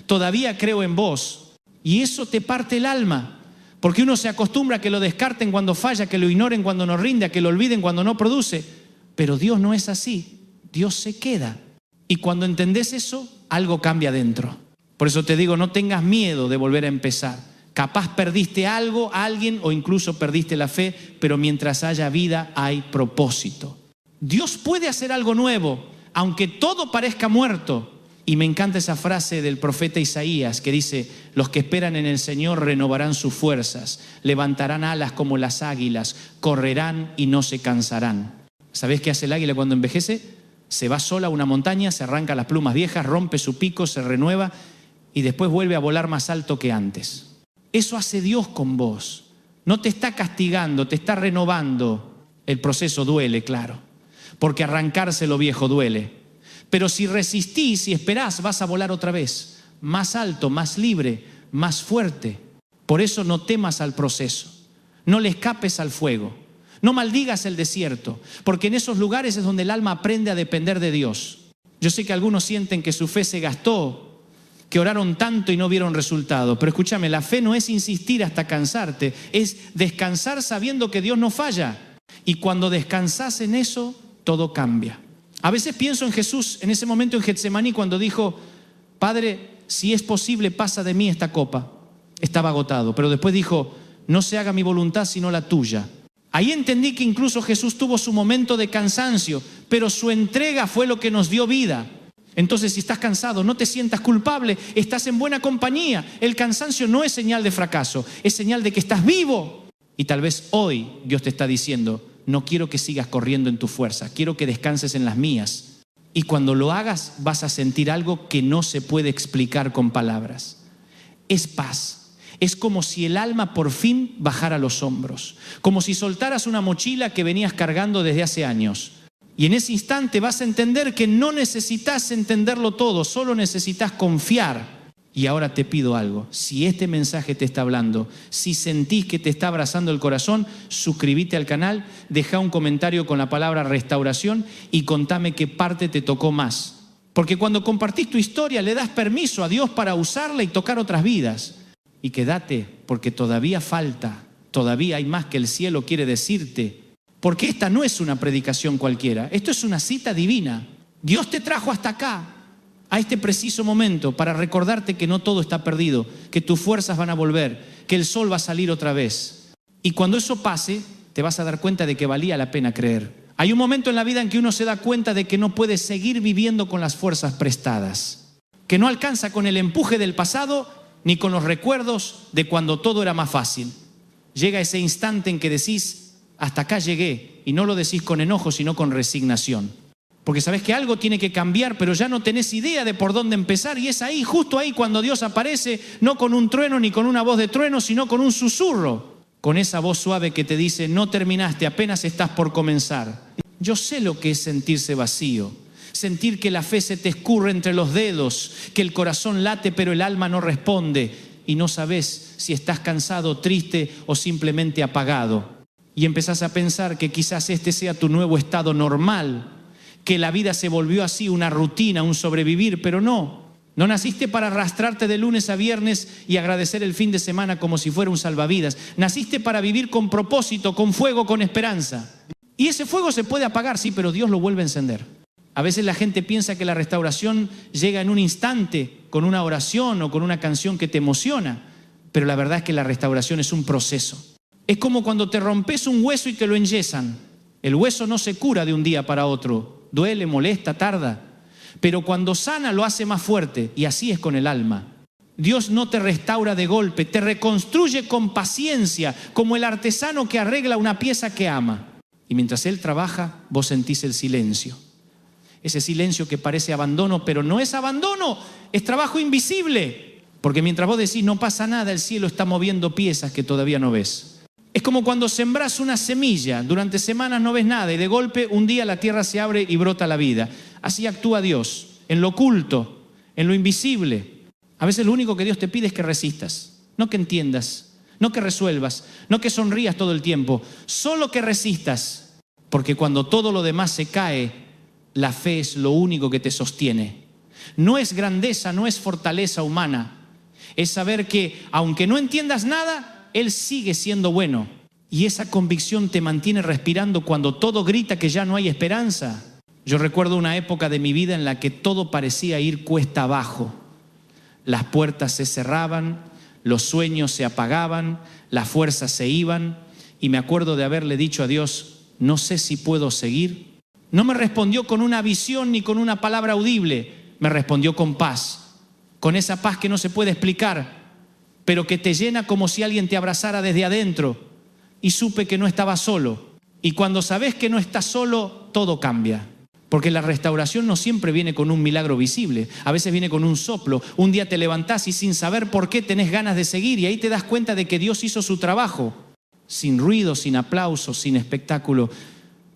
todavía creo en vos, y eso te parte el alma, porque uno se acostumbra a que lo descarten cuando falla, que lo ignoren cuando no rinde, a que lo olviden cuando no produce, pero Dios no es así, Dios se queda, y cuando entendés eso, algo cambia dentro. Por eso te digo, no tengas miedo de volver a empezar. Capaz perdiste algo, alguien o incluso perdiste la fe, pero mientras haya vida hay propósito. Dios puede hacer algo nuevo, aunque todo parezca muerto. Y me encanta esa frase del profeta Isaías que dice, los que esperan en el Señor renovarán sus fuerzas, levantarán alas como las águilas, correrán y no se cansarán. ¿Sabés qué hace el águila cuando envejece? Se va sola a una montaña, se arranca las plumas viejas, rompe su pico, se renueva y después vuelve a volar más alto que antes. Eso hace Dios con vos. No te está castigando, te está renovando. El proceso duele, claro, porque arrancarse lo viejo duele. Pero si resistís y esperás, vas a volar otra vez. Más alto, más libre, más fuerte. Por eso no temas al proceso. No le escapes al fuego. No maldigas el desierto, porque en esos lugares es donde el alma aprende a depender de Dios. Yo sé que algunos sienten que su fe se gastó, que oraron tanto y no vieron resultado. Pero escúchame, la fe no es insistir hasta cansarte, es descansar sabiendo que Dios no falla. Y cuando descansás en eso, todo cambia. A veces pienso en Jesús, en ese momento en Getsemaní, cuando dijo, Padre, si es posible, pasa de mí esta copa. Estaba agotado, pero después dijo, no se haga mi voluntad sino la tuya. Ahí entendí que incluso Jesús tuvo su momento de cansancio, pero su entrega fue lo que nos dio vida. Entonces, si estás cansado, no te sientas culpable, estás en buena compañía. El cansancio no es señal de fracaso, es señal de que estás vivo. Y tal vez hoy Dios te está diciendo, no quiero que sigas corriendo en tu fuerza, quiero que descanses en las mías. Y cuando lo hagas, vas a sentir algo que no se puede explicar con palabras. Es paz. Es como si el alma por fin bajara los hombros, como si soltaras una mochila que venías cargando desde hace años. Y en ese instante vas a entender que no necesitas entenderlo todo, solo necesitas confiar. Y ahora te pido algo, si este mensaje te está hablando, si sentís que te está abrazando el corazón, suscríbete al canal, deja un comentario con la palabra restauración y contame qué parte te tocó más. Porque cuando compartís tu historia le das permiso a Dios para usarla y tocar otras vidas. Y quédate, porque todavía falta, todavía hay más que el cielo quiere decirte. Porque esta no es una predicación cualquiera, esto es una cita divina. Dios te trajo hasta acá, a este preciso momento, para recordarte que no todo está perdido, que tus fuerzas van a volver, que el sol va a salir otra vez. Y cuando eso pase, te vas a dar cuenta de que valía la pena creer. Hay un momento en la vida en que uno se da cuenta de que no puede seguir viviendo con las fuerzas prestadas, que no alcanza con el empuje del pasado ni con los recuerdos de cuando todo era más fácil. Llega ese instante en que decís, hasta acá llegué, y no lo decís con enojo, sino con resignación. Porque sabés que algo tiene que cambiar, pero ya no tenés idea de por dónde empezar, y es ahí, justo ahí, cuando Dios aparece, no con un trueno ni con una voz de trueno, sino con un susurro, con esa voz suave que te dice, no terminaste, apenas estás por comenzar. Yo sé lo que es sentirse vacío, sentir que la fe se te escurre entre los dedos, que el corazón late pero el alma no responde, y no sabés si estás cansado, triste o simplemente apagado. Y empezás a pensar que quizás este sea tu nuevo estado normal, que la vida se volvió así, una rutina, un sobrevivir, pero no. No naciste para arrastrarte de lunes a viernes y agradecer el fin de semana como si fuera un salvavidas. Naciste para vivir con propósito, con fuego, con esperanza. Y ese fuego se puede apagar, sí, pero Dios lo vuelve a encender. A veces la gente piensa que la restauración llega en un instante, con una oración o con una canción que te emociona, pero la verdad es que la restauración es un proceso. Es como cuando te rompes un hueso y te lo enyesan. El hueso no se cura de un día para otro. Duele, molesta, tarda. Pero cuando sana lo hace más fuerte. Y así es con el alma. Dios no te restaura de golpe, te reconstruye con paciencia, como el artesano que arregla una pieza que ama. Y mientras Él trabaja, vos sentís el silencio. ese silencio que parece abandono, pero no es abandono, es trabajo invisible. Porque mientras vos decís no pasa nada, el cielo está moviendo piezas que todavía no ves. Es como cuando sembrás una semilla, durante semanas no ves nada y de golpe un día la tierra se abre y brota la vida. Así actúa Dios, en lo oculto, en lo invisible. A veces lo único que Dios te pide es que resistas, no que entiendas, no que resuelvas, no que sonrías todo el tiempo, solo que resistas. Porque cuando todo lo demás se cae, la fe es lo único que te sostiene. No es grandeza, no es fortaleza humana. Es saber que, aunque no entiendas nada, Él sigue siendo bueno. Y esa convicción te mantiene respirando cuando todo grita que ya no hay esperanza. Yo recuerdo una época de mi vida en la que todo parecía ir cuesta abajo. Las puertas se cerraban, los sueños se apagaban, las fuerzas se iban. Y me acuerdo de haberle dicho a Dios, no sé si puedo seguir. No me respondió con una visión ni con una palabra audible, me respondió con paz. Con esa paz que no se puede explicar, pero que te llena como si alguien te abrazara desde adentro. Y supe que no estaba solo. Y cuando sabes que no estás solo, todo cambia. Porque la restauración no siempre viene con un milagro visible. A veces viene con un soplo. Un día te levantás y sin saber por qué tenés ganas de seguir. Y ahí te das cuenta de que Dios hizo su trabajo. Sin ruido, sin aplausos, sin espectáculo.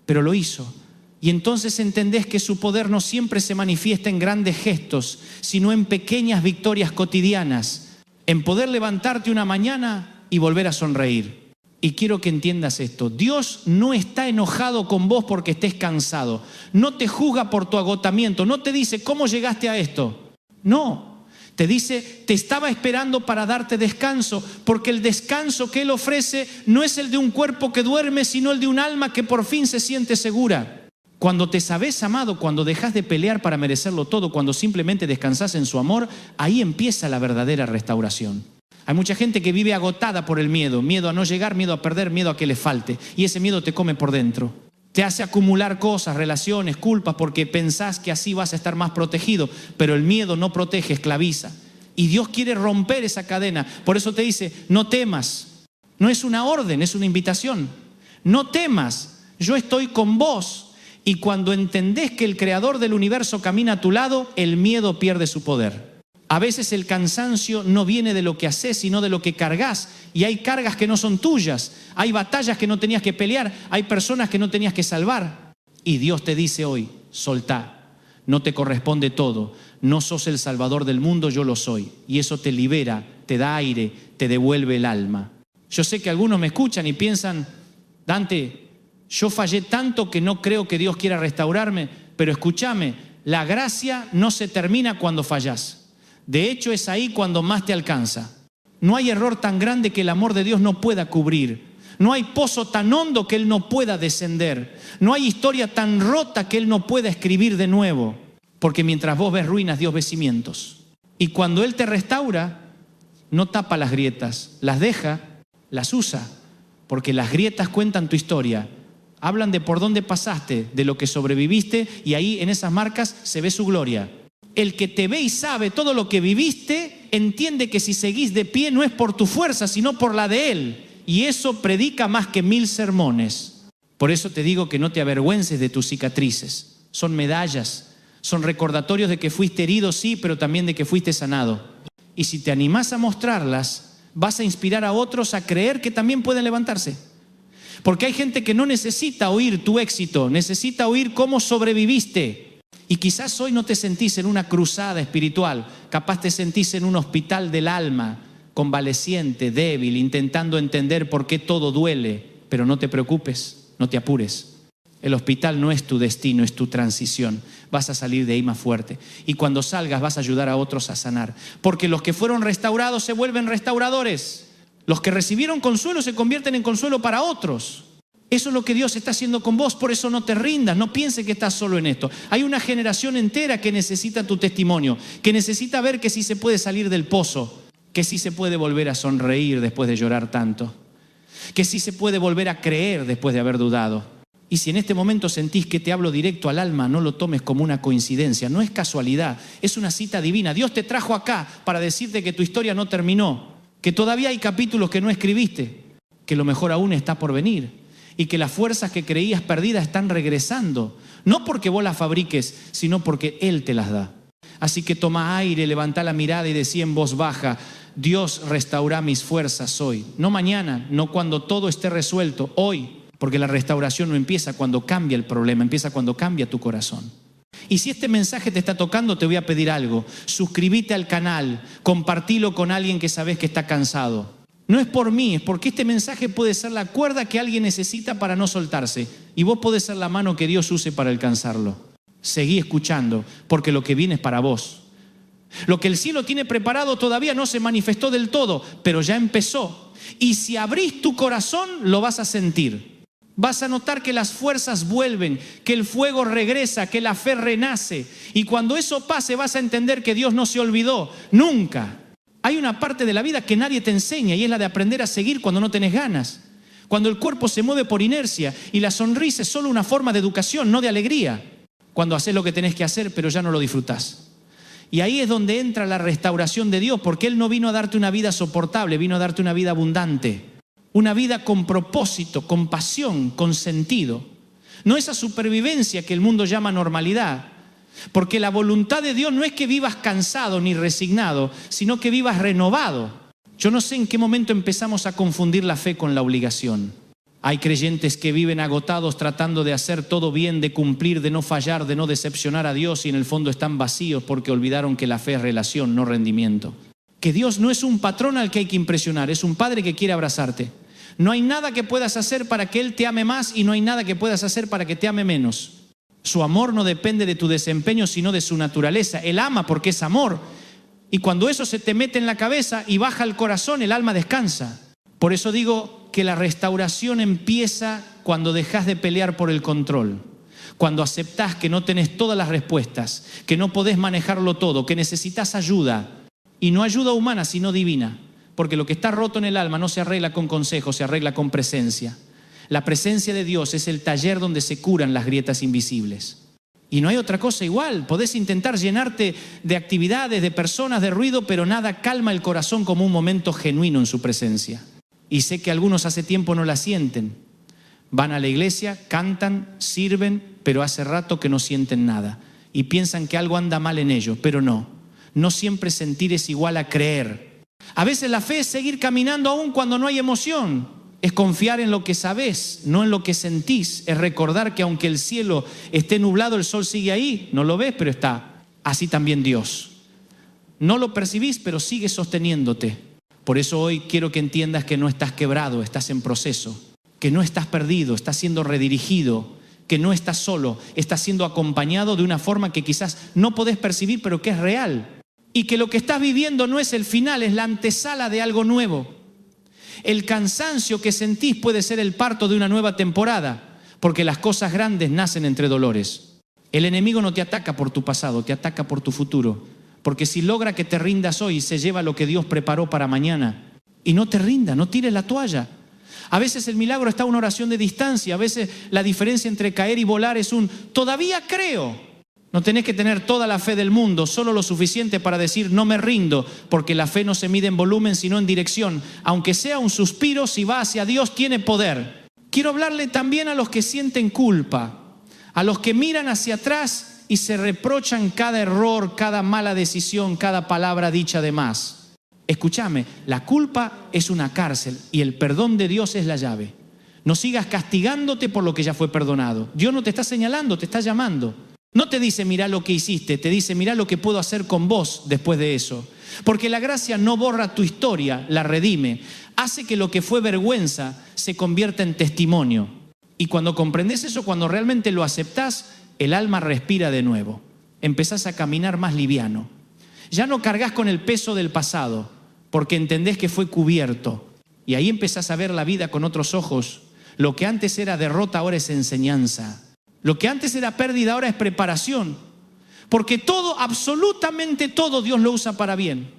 Pero lo hizo. Y entonces entendés que su poder no siempre se manifiesta en grandes gestos, sino en pequeñas victorias cotidianas, en poder levantarte una mañana y volver a sonreír. Y quiero que entiendas esto, Dios no está enojado con vos porque estés cansado, no te juzga por tu agotamiento, no te dice ¿cómo llegaste a esto? No, te dice te estaba esperando para darte descanso, porque el descanso que Él ofrece no es el de un cuerpo que duerme, sino el de un alma que por fin se siente segura. Cuando te sabes amado, cuando dejas de pelear para merecerlo todo, cuando simplemente descansás en su amor, ahí empieza la verdadera restauración. Hay mucha gente que vive agotada por el miedo, miedo a no llegar, miedo a perder, miedo a que le falte. Y ese miedo te come por dentro. Te hace acumular cosas, relaciones, culpas, porque pensás que así vas a estar más protegido. Pero el miedo no protege, esclaviza. Y Dios quiere romper esa cadena. Por eso te dice, no temas. No es una orden, es una invitación. No temas, yo estoy con vos. Y cuando entendés que el creador del universo camina a tu lado, el miedo pierde su poder. A veces el cansancio no viene de lo que haces, sino de lo que cargas. Y hay cargas que no son tuyas. Hay batallas que no tenías que pelear. Hay personas que no tenías que salvar. Y Dios te dice hoy, soltá. No te corresponde todo. No sos el salvador del mundo, yo lo soy. Y eso te libera, te da aire, te devuelve el alma. Yo sé que algunos me escuchan y piensan, Dante, yo fallé tanto que no creo que Dios quiera restaurarme, pero escúchame, la gracia no se termina cuando fallás. De hecho, es ahí cuando más te alcanza. No hay error tan grande que el amor de Dios no pueda cubrir. No hay pozo tan hondo que Él no pueda descender. No hay historia tan rota que Él no pueda escribir de nuevo. Porque mientras vos ves ruinas, Dios ve cimientos. Y cuando Él te restaura, no tapa las grietas, las deja, las usa. Porque las grietas cuentan tu historia. Hablan de por dónde pasaste, de lo que sobreviviste, y ahí en esas marcas se ve su gloria. El que te ve y sabe todo lo que viviste, entiende que si seguís de pie no es por tu fuerza, sino por la de Él. Y eso predica más que 1000 sermones. Por eso te digo que no te avergüences de tus cicatrices. Son medallas, son recordatorios de que fuiste herido, sí, pero también de que fuiste sanado. Y si te animás a mostrarlas, vas a inspirar a otros a creer que también pueden levantarse. Porque hay gente que no necesita oír tu éxito, necesita oír cómo sobreviviste. Y quizás hoy no te sentís en una cruzada espiritual, capaz te sentís en un hospital del alma, convaleciente, débil, intentando entender por qué todo duele. Pero no te preocupes, no te apures. El hospital no es tu destino, es tu transición. Vas a salir de ahí más fuerte. Y cuando salgas vas a ayudar a otros a sanar. Porque los que fueron restaurados se vuelven restauradores. Los que recibieron consuelo se convierten en consuelo para otros. Eso es lo que Dios está haciendo con vos, por eso no te rindas, no pienses que estás solo en esto. Hay una generación entera que necesita tu testimonio, que necesita ver que sí se puede salir del pozo, que sí se puede volver a sonreír después de llorar tanto, que sí se puede volver a creer después de haber dudado. Y si en este momento sentís que te hablo directo al alma, no lo tomes como una coincidencia, no es casualidad, es una cita divina. Dios te trajo acá para decirte que tu historia no terminó, que todavía hay capítulos que no escribiste, que lo mejor aún está por venir. y que las fuerzas que creías perdidas están regresando. No porque vos las fabriques, sino porque Él te las da. Así que toma aire, levanta la mirada y decí en voz baja: Dios restaura mis fuerzas hoy. No mañana, no cuando todo esté resuelto, hoy. Porque la restauración no empieza cuando cambia el problema, empieza cuando cambia tu corazón. Y si este mensaje te está tocando, te voy a pedir algo. Suscríbete al canal, compartilo con alguien que sabes que está cansado. No es por mí, es porque este mensaje puede ser la cuerda que alguien necesita para no soltarse. Y vos podés ser la mano que Dios use para alcanzarlo. Seguí escuchando, porque lo que viene es para vos. Lo que el cielo tiene preparado todavía no se manifestó del todo, pero ya empezó. Y si abrís tu corazón, lo vas a sentir. Vas a notar que las fuerzas vuelven, que el fuego regresa, que la fe renace. Y cuando eso pase, vas a entender que Dios no se olvidó, nunca. Hay una parte de la vida que nadie te enseña y es la de aprender a seguir cuando no tenés ganas. Cuando el cuerpo se mueve por inercia y la sonrisa es solo una forma de educación, no de alegría. Cuando haces lo que tenés que hacer, pero ya no lo disfrutás. Y ahí es donde entra la restauración de Dios, porque Él no vino a darte una vida soportable, vino a darte una vida abundante. Una vida con propósito, con pasión, con sentido. No esa supervivencia que el mundo llama normalidad. Porque la voluntad de Dios no es que vivas cansado ni resignado, sino que vivas renovado. Yo no sé en qué momento empezamos a confundir la fe con la obligación. Hay creyentes que viven agotados tratando de hacer todo bien, de cumplir, de no fallar, de no decepcionar a Dios y en el fondo están vacíos porque olvidaron que la fe es relación, no rendimiento. Que Dios no es un patrón al que hay que impresionar, es un padre que quiere abrazarte. No hay nada que puedas hacer para que Él te ame más y no hay nada que puedas hacer para que te ame menos. Su amor no depende de tu desempeño, sino de su naturaleza. Él ama porque es amor. Y cuando eso se te mete en la cabeza y baja al corazón, el alma descansa. Por eso digo que la restauración empieza cuando dejas de pelear por el control. Cuando aceptás que no tenés todas las respuestas, que no podés manejarlo todo, que necesitas ayuda. Y no ayuda humana, sino divina. Porque lo que está roto en el alma no se arregla con consejos, se arregla con presencia. La presencia de Dios es el taller donde se curan las grietas invisibles. Y no hay otra cosa igual. Podés intentar llenarte de actividades, de personas, de ruido, pero nada calma el corazón como un momento genuino en su presencia. Y sé que algunos hace tiempo no la sienten. Van a la iglesia, cantan, sirven, pero hace rato que no sienten nada. Y piensan que algo anda mal en ellos, pero no. No siempre sentir es igual a creer. A veces la fe es seguir caminando aún cuando no hay emoción. Es confiar en lo que sabés, no en lo que sentís. Es recordar que aunque el cielo esté nublado, el sol sigue ahí. No lo ves, pero está. Así también Dios. No lo percibís, pero sigue sosteniéndote. Por eso hoy quiero que entiendas que no estás quebrado, estás en proceso. Que no estás perdido, estás siendo redirigido. Que no estás solo, estás siendo acompañado de una forma que quizás no podés percibir, pero que es real. Y que lo que estás viviendo no es el final, es la antesala de algo nuevo. El cansancio que sentís puede ser el parto de una nueva temporada, porque las cosas grandes nacen entre dolores. El enemigo no te ataca por tu pasado, te ataca por tu futuro. Porque si logra que te rindas hoy, se lleva lo que Dios preparó para mañana. Y no te rindas, no tires la toalla. A veces el milagro está a una oración de distancia, a veces la diferencia entre caer y volar es un todavía creo. No tenés que tener toda la fe del mundo, solo lo suficiente para decir no me rindo, porque la fe no se mide en volumen sino en dirección. Aunque sea un suspiro, si va hacia Dios tiene poder. Quiero hablarle también a los que sienten culpa, a los que miran hacia atrás y se reprochan cada error, cada mala decisión, cada palabra dicha de más. Escúchame, la culpa es una cárcel y el perdón de Dios es la llave. No sigas castigándote por lo que ya fue perdonado. Dios no te está señalando, te está llamando. No te dice mirá lo que hiciste, te dice mirá lo que puedo hacer con vos después de eso. Porque la gracia no borra tu historia, la redime. Hace que lo que fue vergüenza se convierta en testimonio. Y cuando comprendes eso, cuando realmente lo aceptás, el alma respira de nuevo. Empezás a caminar más liviano. Ya no cargas con el peso del pasado, porque entendés que fue cubierto. Y ahí empezás a ver la vida con otros ojos. Lo que antes era derrota ahora es enseñanza. Lo que antes era pérdida ahora es preparación. Porque todo, absolutamente todo, Dios lo usa para bien.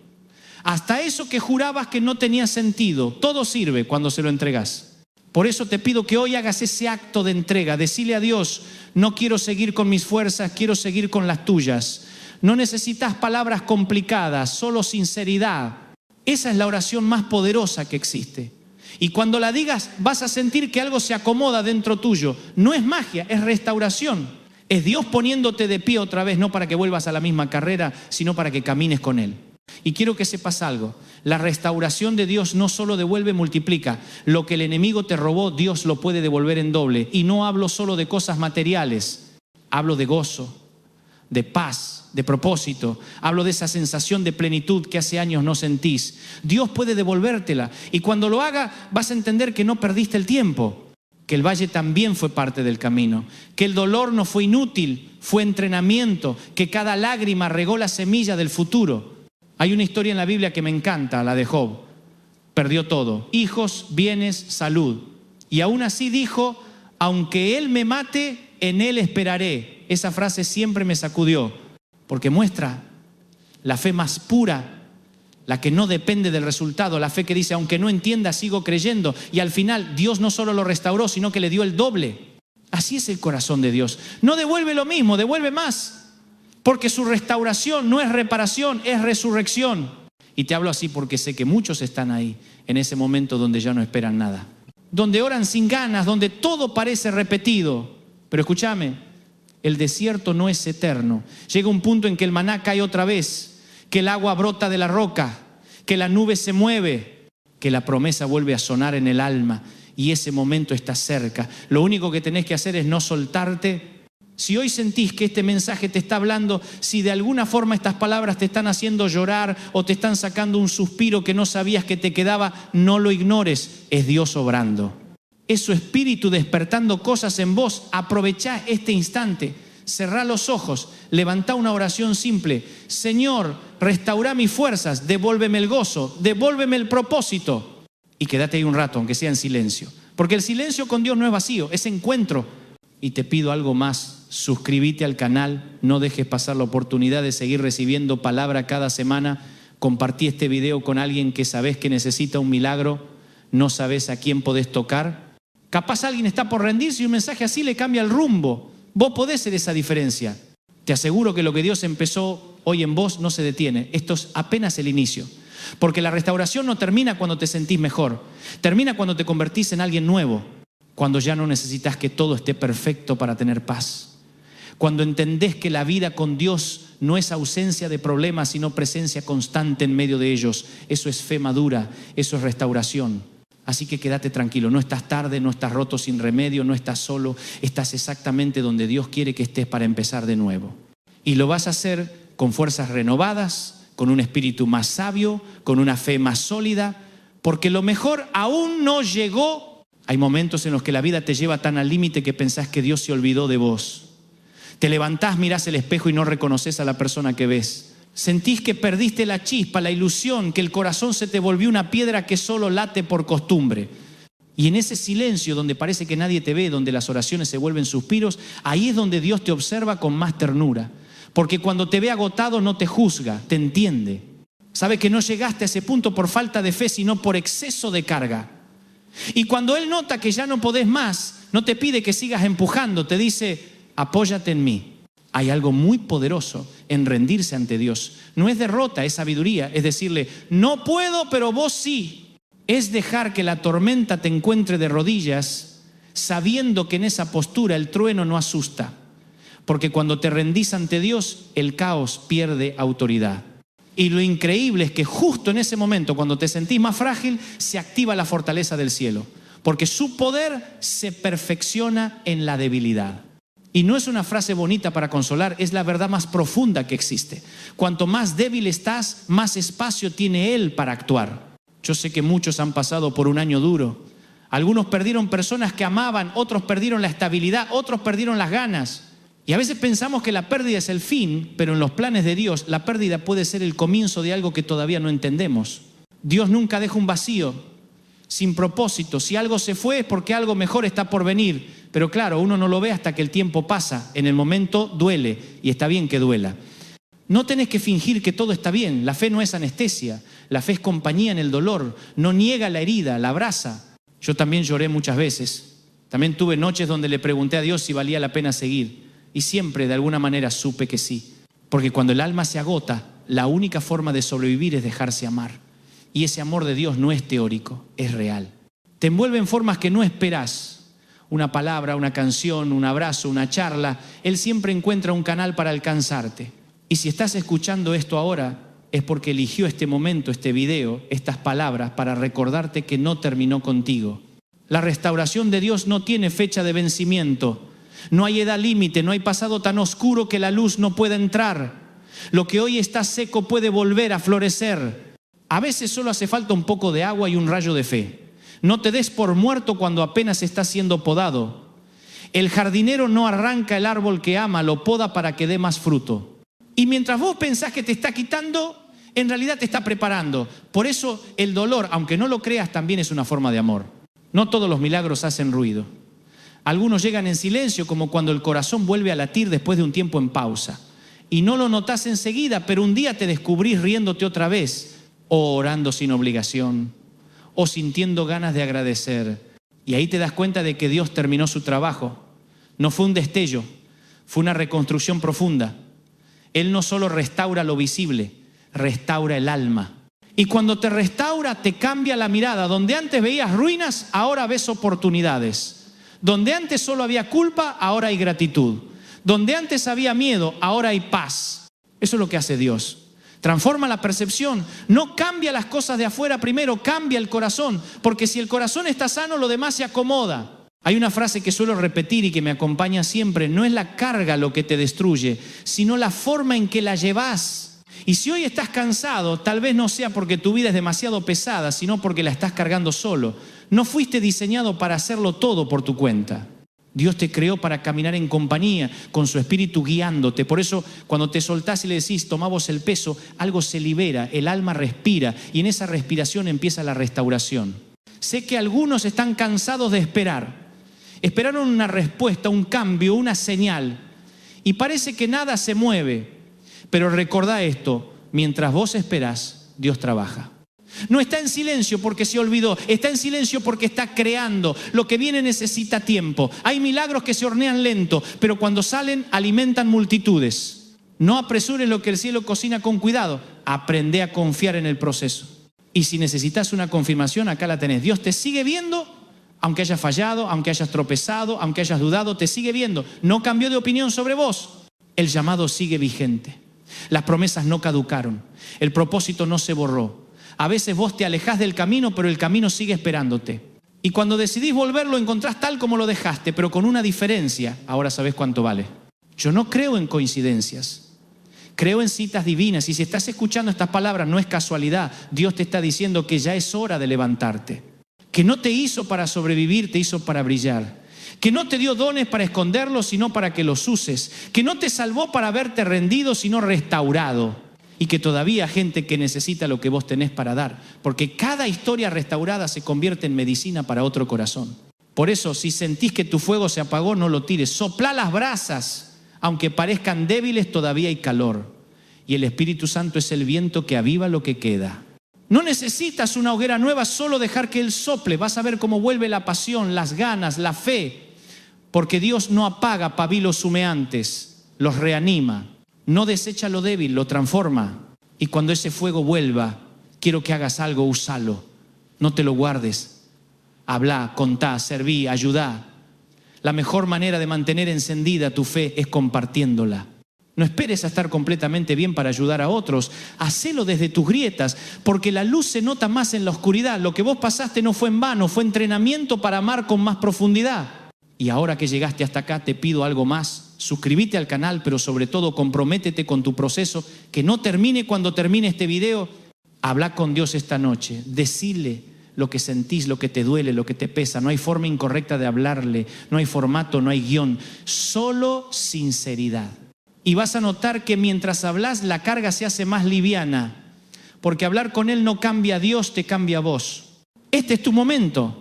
Hasta eso que jurabas que no tenía sentido, todo sirve cuando se lo entregas. Por eso te pido que hoy hagas ese acto de entrega. Decirle a Dios, no quiero seguir con mis fuerzas, quiero seguir con las tuyas. No necesitas palabras complicadas, solo sinceridad. Esa es la oración más poderosa que existe. Y cuando la digas, vas a sentir que algo se acomoda dentro tuyo. No es magia, es restauración. Es Dios poniéndote de pie otra vez, no para que vuelvas a la misma carrera, sino para que camines con Él. Y quiero que sepas algo. La restauración de Dios no solo devuelve, multiplica. Lo que el enemigo te robó, Dios lo puede devolver en doble. Y no hablo solo de cosas materiales. Hablo de gozo, de paz, de propósito. Hablo de esa sensación de plenitud que hace años no sentís. Dios puede devolvértela. Y cuando lo haga, vas a entender que no perdiste el tiempo. Que el valle también fue parte del camino. Que el dolor no fue inútil, fue entrenamiento. Que cada lágrima regó la semilla del futuro. Hay una historia en la Biblia que me encanta, la de Job. Perdió todo: hijos, bienes, salud. Y aún así dijo: aunque Él me mate, en Él esperaré. Esa frase siempre me sacudió, porque muestra la fe más pura, la que no depende del resultado, la fe que dice: aunque no entienda, sigo creyendo. Y al final Dios no solo lo restauró, sino que le dio el doble. Así es el corazón de Dios. No devuelve lo mismo, devuelve más. Porque su restauración no es reparación, es resurrección. Y te hablo así porque sé que muchos están ahí, en ese momento donde ya no esperan nada. Donde oran sin ganas, donde todo parece repetido. Pero escúchame, el desierto no es eterno. Llega un punto en que el maná cae otra vez, que el agua brota de la roca, que la nube se mueve, que la promesa vuelve a sonar en el alma. Y ese momento está cerca. Lo único que tenés que hacer es no soltarte. Si hoy sentís que este mensaje te está hablando, si de alguna forma estas palabras te están haciendo llorar o te están sacando un suspiro que no sabías que te quedaba, no lo ignores. Es Dios obrando. Es su espíritu despertando cosas en vos. Aprovechá este instante. Cerrá los ojos. Levantá una oración simple. Señor, restaurá mis fuerzas. Devuélveme el gozo. Devuélveme el propósito. Y quédate ahí un rato, aunque sea en silencio. Porque el silencio con Dios no es vacío, es encuentro. Y te pido algo más: suscríbete al canal, no dejes pasar la oportunidad de seguir recibiendo palabra cada semana. Compartí este video con alguien que sabes que necesita un milagro, no sabes a quién podés tocar. Capaz alguien está por rendirse y un mensaje así le cambia el rumbo. Vos podés ser esa diferencia. Te aseguro que lo que Dios empezó hoy en vos no se detiene. Esto es apenas el inicio. Porque la restauración no termina cuando te sentís mejor, termina cuando te convertís en alguien nuevo. Cuando ya no necesitas que todo esté perfecto para tener paz. Cuando entendés que la vida con Dios no es ausencia de problemas, sino presencia constante en medio de ellos. Eso es fe madura, eso es restauración. Así que quédate tranquilo, no estás tarde, no estás roto sin remedio, no estás solo. Estás exactamente donde Dios quiere que estés para empezar de nuevo. Y lo vas a hacer con fuerzas renovadas, con un espíritu más sabio, con una fe más sólida, porque lo mejor aún no llegó. Hay momentos en los que la vida te lleva tan al límite que pensás que Dios se olvidó de vos. Te levantás, mirás el espejo y no reconoces a la persona que ves. Sentís que perdiste la chispa, la ilusión, que el corazón se te volvió una piedra que solo late por costumbre. Y en ese silencio donde parece que nadie te ve, donde las oraciones se vuelven suspiros, ahí es donde Dios te observa con más ternura. Porque cuando te ve agotado no te juzga, te entiende. Sabe que no llegaste a ese punto por falta de fe, sino por exceso de carga. Y cuando Él nota que ya no podés más, no te pide que sigas empujando, te dice: apóyate en mí. Hay algo muy poderoso en rendirse ante Dios. No es derrota, es sabiduría. Es decirle: no puedo, pero vos sí. Es dejar que la tormenta te encuentre de rodillas, sabiendo que en esa postura el trueno no asusta. Porque cuando te rendís ante Dios, el caos pierde autoridad. Y lo increíble es que justo en ese momento, cuando te sentís más frágil, se activa la fortaleza del cielo. Porque su poder se perfecciona en la debilidad. Y no es una frase bonita para consolar, es la verdad más profunda que existe. Cuanto más débil estás, más espacio tiene Él para actuar. Yo sé que muchos han pasado por un año duro. Algunos perdieron personas que amaban, otros perdieron la estabilidad, otros perdieron las ganas. Y a veces pensamos que la pérdida es el fin, pero en los planes de Dios la pérdida puede ser el comienzo de algo que todavía no entendemos. Dios nunca deja un vacío sin propósito. Si algo se fue es porque algo mejor está por venir. Pero claro, uno no lo ve hasta que el tiempo pasa. En el momento duele y está bien que duela. No tenés que fingir que todo está bien. La fe no es anestesia. La fe es compañía en el dolor. No niega la herida, la abraza. Yo también lloré muchas veces. También tuve noches donde le pregunté a Dios si valía la pena seguir. Y siempre de alguna manera supe que sí. Porque cuando el alma se agota, la única forma de sobrevivir es dejarse amar. Y ese amor de Dios no es teórico, es real. Te envuelve en formas que no esperás. Una palabra, una canción, un abrazo, una charla. Él siempre encuentra un canal para alcanzarte. Y si estás escuchando esto ahora, es porque eligió este momento, este video, estas palabras para recordarte que no terminó contigo. La restauración de Dios no tiene fecha de vencimiento. No hay edad límite, no hay pasado tan oscuro que la luz no pueda entrar. Lo que hoy está seco puede volver a florecer. A veces solo hace falta un poco de agua y un rayo de fe. No te des por muerto cuando apenas está siendo podado. El jardinero no arranca el árbol que ama, lo poda para que dé más fruto. Y mientras vos pensás que te está quitando, en realidad te está preparando. Por eso el dolor, aunque no lo creas, también es una forma de amor. No todos los milagros hacen ruido. Algunos llegan en silencio, como cuando el corazón vuelve a latir después de un tiempo en pausa. Y no lo notás enseguida, pero un día te descubrís riéndote otra vez, o orando sin obligación, o sintiendo ganas de agradecer. Y ahí te das cuenta de que Dios terminó su trabajo. No fue un destello, fue una reconstrucción profunda. Él no solo restaura lo visible, restaura el alma. Y cuando te restaura, te cambia la mirada. Donde antes veías ruinas, ahora ves oportunidades. Donde antes solo había culpa, ahora hay gratitud. Donde antes había miedo, ahora hay paz. Eso es lo que hace Dios. Transforma la percepción. No cambia las cosas de afuera primero, cambia el corazón. Porque si el corazón está sano, lo demás se acomoda. Hay una frase que suelo repetir y que me acompaña siempre. No es la carga lo que te destruye, sino la forma en que la llevas. Y si hoy estás cansado, tal vez no sea porque tu vida es demasiado pesada, sino porque la estás cargando solo. No fuiste diseñado para hacerlo todo por tu cuenta. Dios te creó para caminar en compañía, con su espíritu guiándote. Por eso, cuando te soltás y le decís, tomá vos el peso, algo se libera, el alma respira, y en esa respiración empieza la restauración. Sé que algunos están cansados de esperar. Esperaron una respuesta, un cambio, una señal, y parece que nada se mueve. Pero recordá esto, mientras vos esperás, Dios trabaja. No está en silencio porque se olvidó, está en silencio porque está creando. Lo que viene necesita tiempo. Hay milagros que se hornean lento, pero cuando salen alimentan multitudes. No apresures lo que el cielo cocina con cuidado. Aprende a confiar en el proceso. Y si necesitas una confirmación, acá la tenés. Dios te sigue viendo, aunque hayas fallado, aunque hayas tropezado, aunque hayas dudado, te sigue viendo. No cambió de opinión sobre vos. El llamado sigue vigente. Las promesas no caducaron. El propósito no se borró. A veces vos te alejás del camino, pero el camino sigue esperándote. Y cuando decidís volver, lo encontrás tal como lo dejaste, pero con una diferencia. Ahora sabés cuánto vale. Yo no creo en coincidencias. Creo en citas divinas. Y si estás escuchando estas palabras, no es casualidad. Dios te está diciendo que ya es hora de levantarte. Que no te hizo para sobrevivir, te hizo para brillar. Que no te dio dones para esconderlos, sino para que los uses. Que no te salvó para verte rendido, sino restaurado. Y que todavía hay gente que necesita lo que vos tenés para dar. Porque cada historia restaurada se convierte en medicina para otro corazón. Por eso, si sentís que tu fuego se apagó, no lo tires. Soplá las brasas. Aunque parezcan débiles, todavía hay calor. Y el Espíritu Santo es el viento que aviva lo que queda. No necesitas una hoguera nueva, solo dejar que Él sople. Vas a ver cómo vuelve la pasión, las ganas, la fe. Porque Dios no apaga pabilos humeantes, los reanima. No desecha lo débil, lo transforma. Y cuando ese fuego vuelva, quiero que hagas algo, úsalo. No te lo guardes. Habla, contá, serví, ayudá. La mejor manera de mantener encendida tu fe es compartiéndola. No esperes a estar completamente bien para ayudar a otros. Hacelo desde tus grietas, porque la luz se nota más en la oscuridad. Lo que vos pasaste no fue en vano, fue entrenamiento para amar con más profundidad. Y ahora que llegaste hasta acá, te pido algo más. Suscríbete al canal, pero sobre todo comprométete con tu proceso. Que no termine cuando termine este video. Habla con Dios esta noche. Decile lo que sentís, lo que te duele, lo que te pesa. No hay forma incorrecta de hablarle. No hay formato, no hay guión. Solo sinceridad. Y vas a notar que mientras hablas, la carga se hace más liviana. Porque hablar con Él no cambia a Dios, te cambia a vos. Este es tu momento.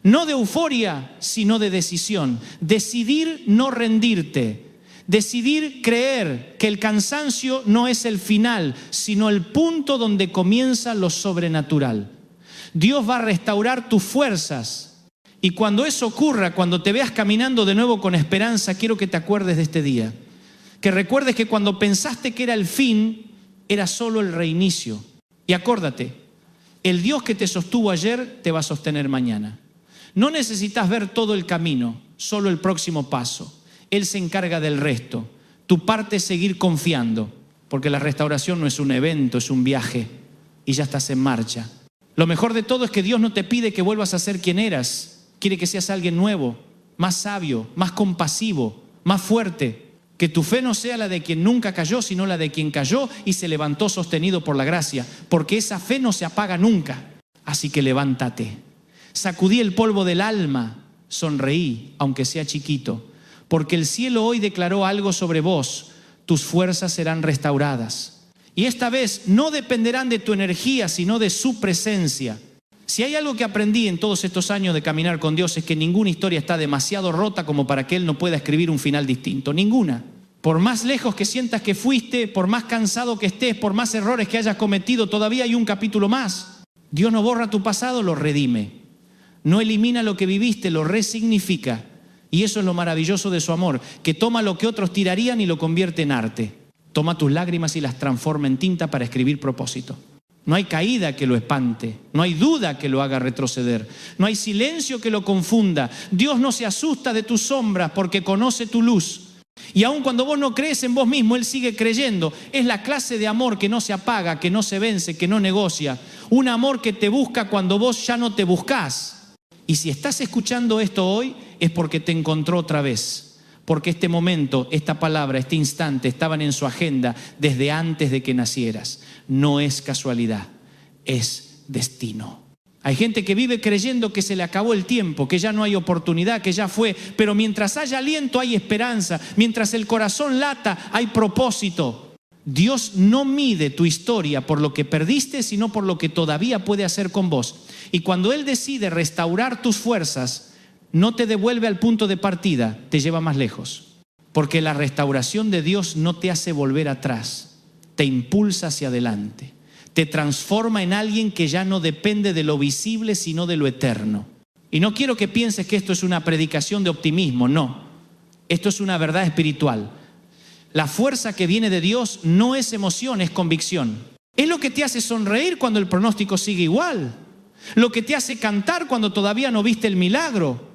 No de euforia, sino de decisión. Decidir no rendirte. Decidir creer que el cansancio no es el final, sino el punto donde comienza lo sobrenatural. Dios va a restaurar tus fuerzas. Y cuando eso ocurra, cuando te veas caminando de nuevo con esperanza, quiero que te acuerdes de este día. Que recuerdes que cuando pensaste que era el fin, era solo el reinicio. Y acuérdate, el Dios que te sostuvo ayer te va a sostener mañana. No necesitas ver todo el camino, solo el próximo paso. Él se encarga del resto. Tu parte es seguir confiando, porque la restauración no es un evento, es un viaje y ya estás en marcha. Lo mejor de todo es que Dios no te pide que vuelvas a ser quien eras. Quiere que seas alguien nuevo, más sabio, más compasivo, más fuerte. Que tu fe no sea la de quien nunca cayó, sino la de quien cayó y se levantó sostenido por la gracia, porque esa fe no se apaga nunca. Así que levántate. Sacudí el polvo del alma, sonreí, aunque sea chiquito, porque el cielo hoy declaró algo sobre vos, tus fuerzas serán restauradas. Y esta vez no dependerán de tu energía, sino de su presencia. Si hay algo que aprendí en todos estos años de caminar con Dios es que ninguna historia está demasiado rota como para que Él no pueda escribir un final distinto. Ninguna. Por más lejos que sientas que fuiste, por más cansado que estés, por más errores que hayas cometido, todavía hay un capítulo más. Dios no borra tu pasado, lo redime. No elimina lo que viviste, lo resignifica. Y eso es lo maravilloso de su amor, que toma lo que otros tirarían y lo convierte en arte. Toma tus lágrimas y las transforma en tinta para escribir propósito. No hay caída que lo espante, no hay duda que lo haga retroceder, no hay silencio que lo confunda. Dios no se asusta de tus sombras porque conoce tu luz. Y aun cuando vos no crees en vos mismo, Él sigue creyendo. Es la clase de amor que no se apaga, que no se vence, que no negocia. Un amor que te busca cuando vos ya no te buscás. Y si estás escuchando esto hoy, es porque te encontró otra vez. Porque este momento, esta palabra, este instante estaban en su agenda desde antes de que nacieras. No es casualidad, es destino. Hay gente que vive creyendo que se le acabó el tiempo, que ya no hay oportunidad, que ya fue. Pero mientras haya aliento hay esperanza, mientras el corazón lata hay propósito. Dios no mide tu historia por lo que perdiste, sino por lo que todavía puede hacer con vos. Y cuando Él decide restaurar tus fuerzas, no te devuelve al punto de partida, te lleva más lejos. Porque la restauración de Dios no te hace volver atrás, te impulsa hacia adelante. Te transforma en alguien que ya no depende de lo visible, sino de lo eterno. Y no quiero que pienses que esto es una predicación de optimismo, no. Esto es una verdad espiritual. La fuerza que viene de Dios no es emoción, es convicción. Es lo que te hace sonreír cuando el pronóstico sigue igual. Lo que te hace cantar cuando todavía no viste el milagro.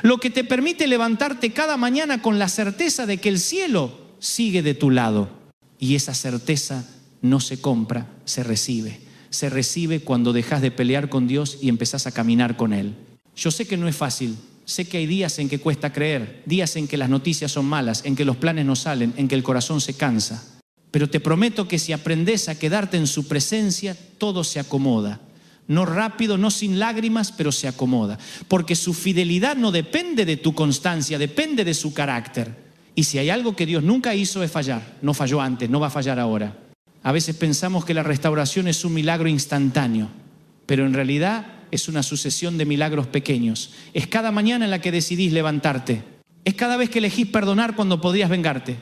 Lo que te permite levantarte cada mañana con la certeza de que el cielo sigue de tu lado. Y esa certeza no se compra, se recibe. Se recibe cuando dejas de pelear con Dios y empezás a caminar con Él. Yo sé que no es fácil. Sé que hay días en que cuesta creer, días en que las noticias son malas, en que los planes no salen, en que el corazón se cansa. Pero te prometo que si aprendes a quedarte en su presencia, todo se acomoda. No rápido, no sin lágrimas, pero se acomoda. Porque su fidelidad no depende de tu constancia, depende de su carácter. Y si hay algo que Dios nunca hizo es fallar. No falló antes, no va a fallar ahora. A veces pensamos que la restauración es un milagro instantáneo, pero en realidad es una sucesión de milagros pequeños. Es cada mañana en la que decidís levantarte. Es cada vez que elegís perdonar cuando podrías vengarte.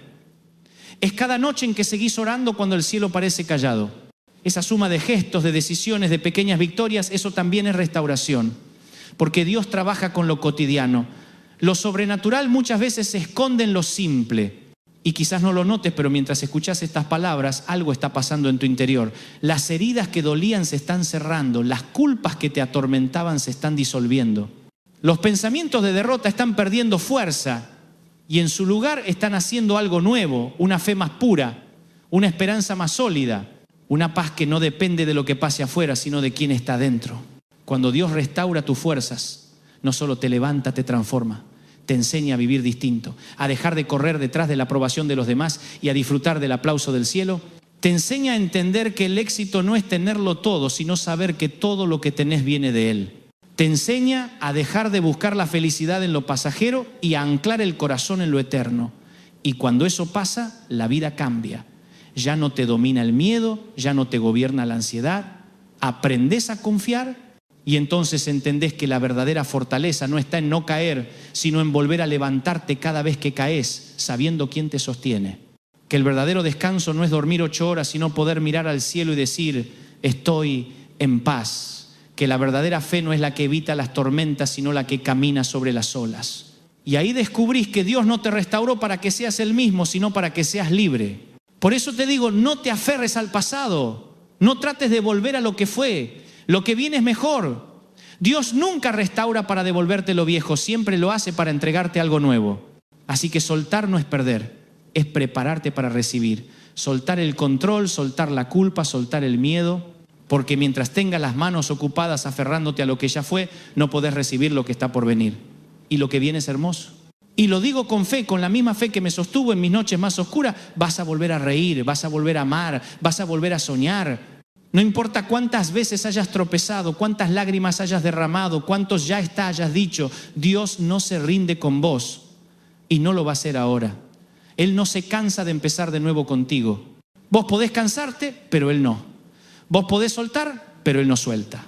Es cada noche en que seguís orando cuando el cielo parece callado. Esa suma de gestos, de decisiones, de pequeñas victorias, eso también es restauración. Porque Dios trabaja con lo cotidiano. Lo sobrenatural muchas veces se esconde en lo simple. Y quizás no lo notes, pero mientras escuchas estas palabras, algo está pasando en tu interior. Las heridas que dolían se están cerrando. Las culpas que te atormentaban se están disolviendo. Los pensamientos de derrota están perdiendo fuerza. Y en su lugar están haciendo algo nuevo. Una fe más pura. Una esperanza más sólida. Una paz que no depende de lo que pase afuera, sino de quién está dentro. Cuando Dios restaura tus fuerzas, no solo te levanta, te transforma. Te enseña a vivir distinto, a dejar de correr detrás de la aprobación de los demás y a disfrutar del aplauso del cielo. Te enseña a entender que el éxito no es tenerlo todo, sino saber que todo lo que tenés viene de Él. Te enseña a dejar de buscar la felicidad en lo pasajero y a anclar el corazón en lo eterno. Y cuando eso pasa, la vida cambia. Ya no te domina el miedo, ya no te gobierna la ansiedad. Aprendés a confiar. Y entonces entendés que la verdadera fortaleza no está en no caer, sino en volver a levantarte cada vez que caes, sabiendo quién te sostiene. Que el verdadero descanso no es dormir 8 horas, sino poder mirar al cielo y decir, estoy en paz. Que la verdadera fe no es la que evita las tormentas, sino la que camina sobre las olas. Y ahí descubrís que Dios no te restauró para que seas el mismo, sino para que seas libre. Por eso te digo, no te aferres al pasado. No trates de volver a lo que fue. Lo que viene es mejor. Dios nunca restaura para devolverte lo viejo, siempre lo hace para entregarte algo nuevo. Así que soltar no es perder, es prepararte para recibir. Soltar el control, soltar la culpa, soltar el miedo, porque mientras tengas las manos ocupadas aferrándote a lo que ya fue, no podés recibir lo que está por venir. Y lo que viene es hermoso. Y lo digo con fe, con la misma fe que me sostuvo en mis noches más oscuras. Vas a volver a reír, vas a volver a amar, vas a volver a soñar. No importa cuántas veces hayas tropezado, cuántas lágrimas hayas derramado, cuántos ya está hayas dicho, Dios no se rinde con vos y no lo va a hacer ahora. Él no se cansa de empezar de nuevo contigo. Vos podés cansarte, pero Él no. Vos podés soltar, pero Él no suelta.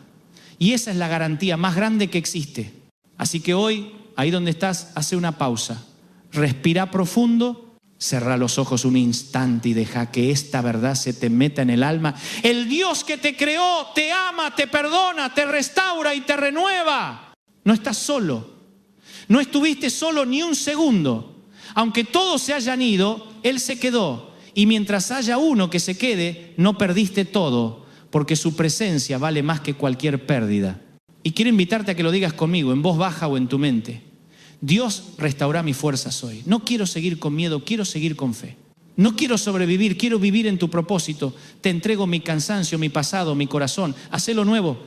Y esa es la garantía más grande que existe. Así que hoy, ahí donde estás, hace una pausa. Respira profundo, cerrá los ojos un instante y deja que esta verdad se te meta en el alma. El Dios que te creó, te ama, te perdona, te restaura y te renueva. No estás solo. No estuviste solo ni un segundo. Aunque todos se hayan ido, Él se quedó. Y mientras haya uno que se quede, no perdiste todo, porque su presencia vale más que cualquier pérdida. Y quiero invitarte a que lo digas conmigo, en voz baja o en tu mente. Dios, restaura mis fuerzas hoy. No quiero seguir con miedo, quiero seguir con fe. No quiero sobrevivir, quiero vivir en tu propósito. Te entrego mi cansancio, mi pasado, mi corazón. Hacelo nuevo.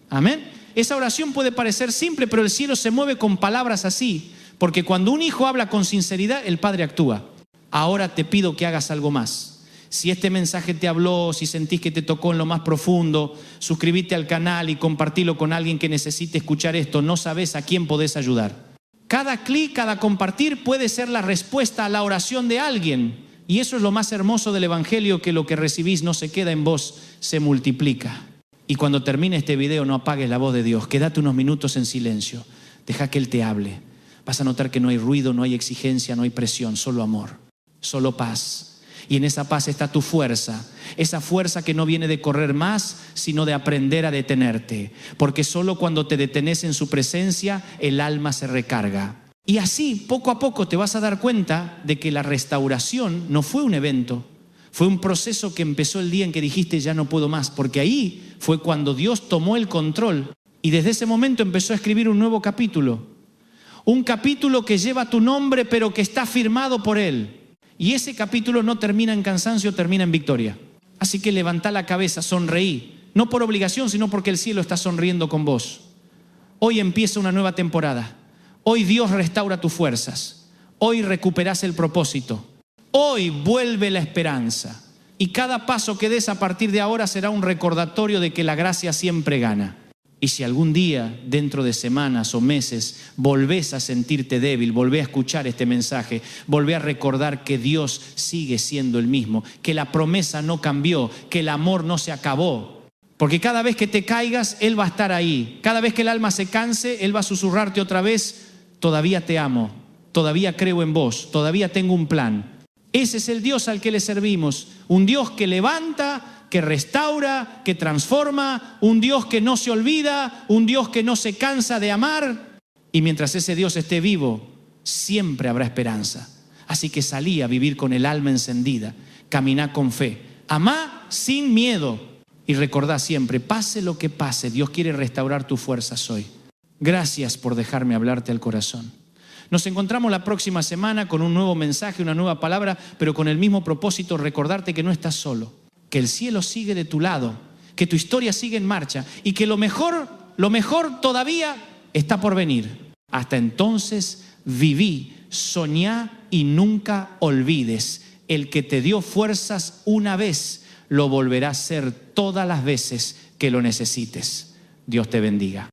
Amén. Esa oración puede parecer simple, pero el cielo se mueve con palabras así. Porque cuando un hijo habla con sinceridad, el padre actúa. Ahora te pido que hagas algo más. Si este mensaje te habló, si sentís que te tocó en lo más profundo, suscríbete al canal y compartilo con alguien que necesite escuchar esto. No sabes a quién podés ayudar. Cada clic, cada compartir puede ser la respuesta a la oración de alguien. Y eso es lo más hermoso del Evangelio, que lo que recibís no se queda en vos, se multiplica. Y cuando termine este video, no apagues la voz de Dios. Quédate unos minutos en silencio. Deja que Él te hable. Vas a notar que no hay ruido, no hay exigencia, no hay presión, solo amor, solo paz. Y en esa paz está tu fuerza, esa fuerza que no viene de correr más, sino de aprender a detenerte. Porque solo cuando te detenés en su presencia, el alma se recarga. Y así, poco a poco, te vas a dar cuenta de que la restauración no fue un evento, fue un proceso que empezó el día en que dijiste ya no puedo más. Porque ahí fue cuando Dios tomó el control y desde ese momento empezó a escribir un nuevo capítulo. Un capítulo que lleva tu nombre, pero que está firmado por Él. Y ese capítulo no termina en cansancio, termina en victoria. Así que levantá la cabeza, sonreí. No por obligación, sino porque el cielo está sonriendo con vos. Hoy empieza una nueva temporada. Hoy Dios restaura tus fuerzas. Hoy recuperás el propósito. Hoy vuelve la esperanza. Y cada paso que des a partir de ahora será un recordatorio de que la gracia siempre gana. Y si algún día, dentro de semanas o meses, volvés a sentirte débil, volvés a escuchar este mensaje, volvés a recordar que Dios sigue siendo el mismo, que la promesa no cambió, que el amor no se acabó. Porque cada vez que te caigas, Él va a estar ahí. Cada vez que el alma se canse, Él va a susurrarte otra vez, todavía te amo, todavía creo en vos, todavía tengo un plan. Ese es el Dios al que le servimos, un Dios que levanta, que restaura, que transforma, un Dios que no se olvida, un Dios que no se cansa de amar. Y mientras ese Dios esté vivo, siempre habrá esperanza. Así que salí a vivir con el alma encendida, caminá con fe, amá sin miedo y recordá siempre, pase lo que pase, Dios quiere restaurar tus fuerzas hoy. Gracias por dejarme hablarte al corazón. Nos encontramos la próxima semana con un nuevo mensaje, una nueva palabra, pero con el mismo propósito, recordarte que no estás solo. Que el cielo sigue de tu lado, que tu historia sigue en marcha y que lo mejor todavía está por venir. Hasta entonces, viví, soñá y nunca olvides. El que te dio fuerzas una vez, lo volverá a hacer todas las veces que lo necesites. Dios te bendiga.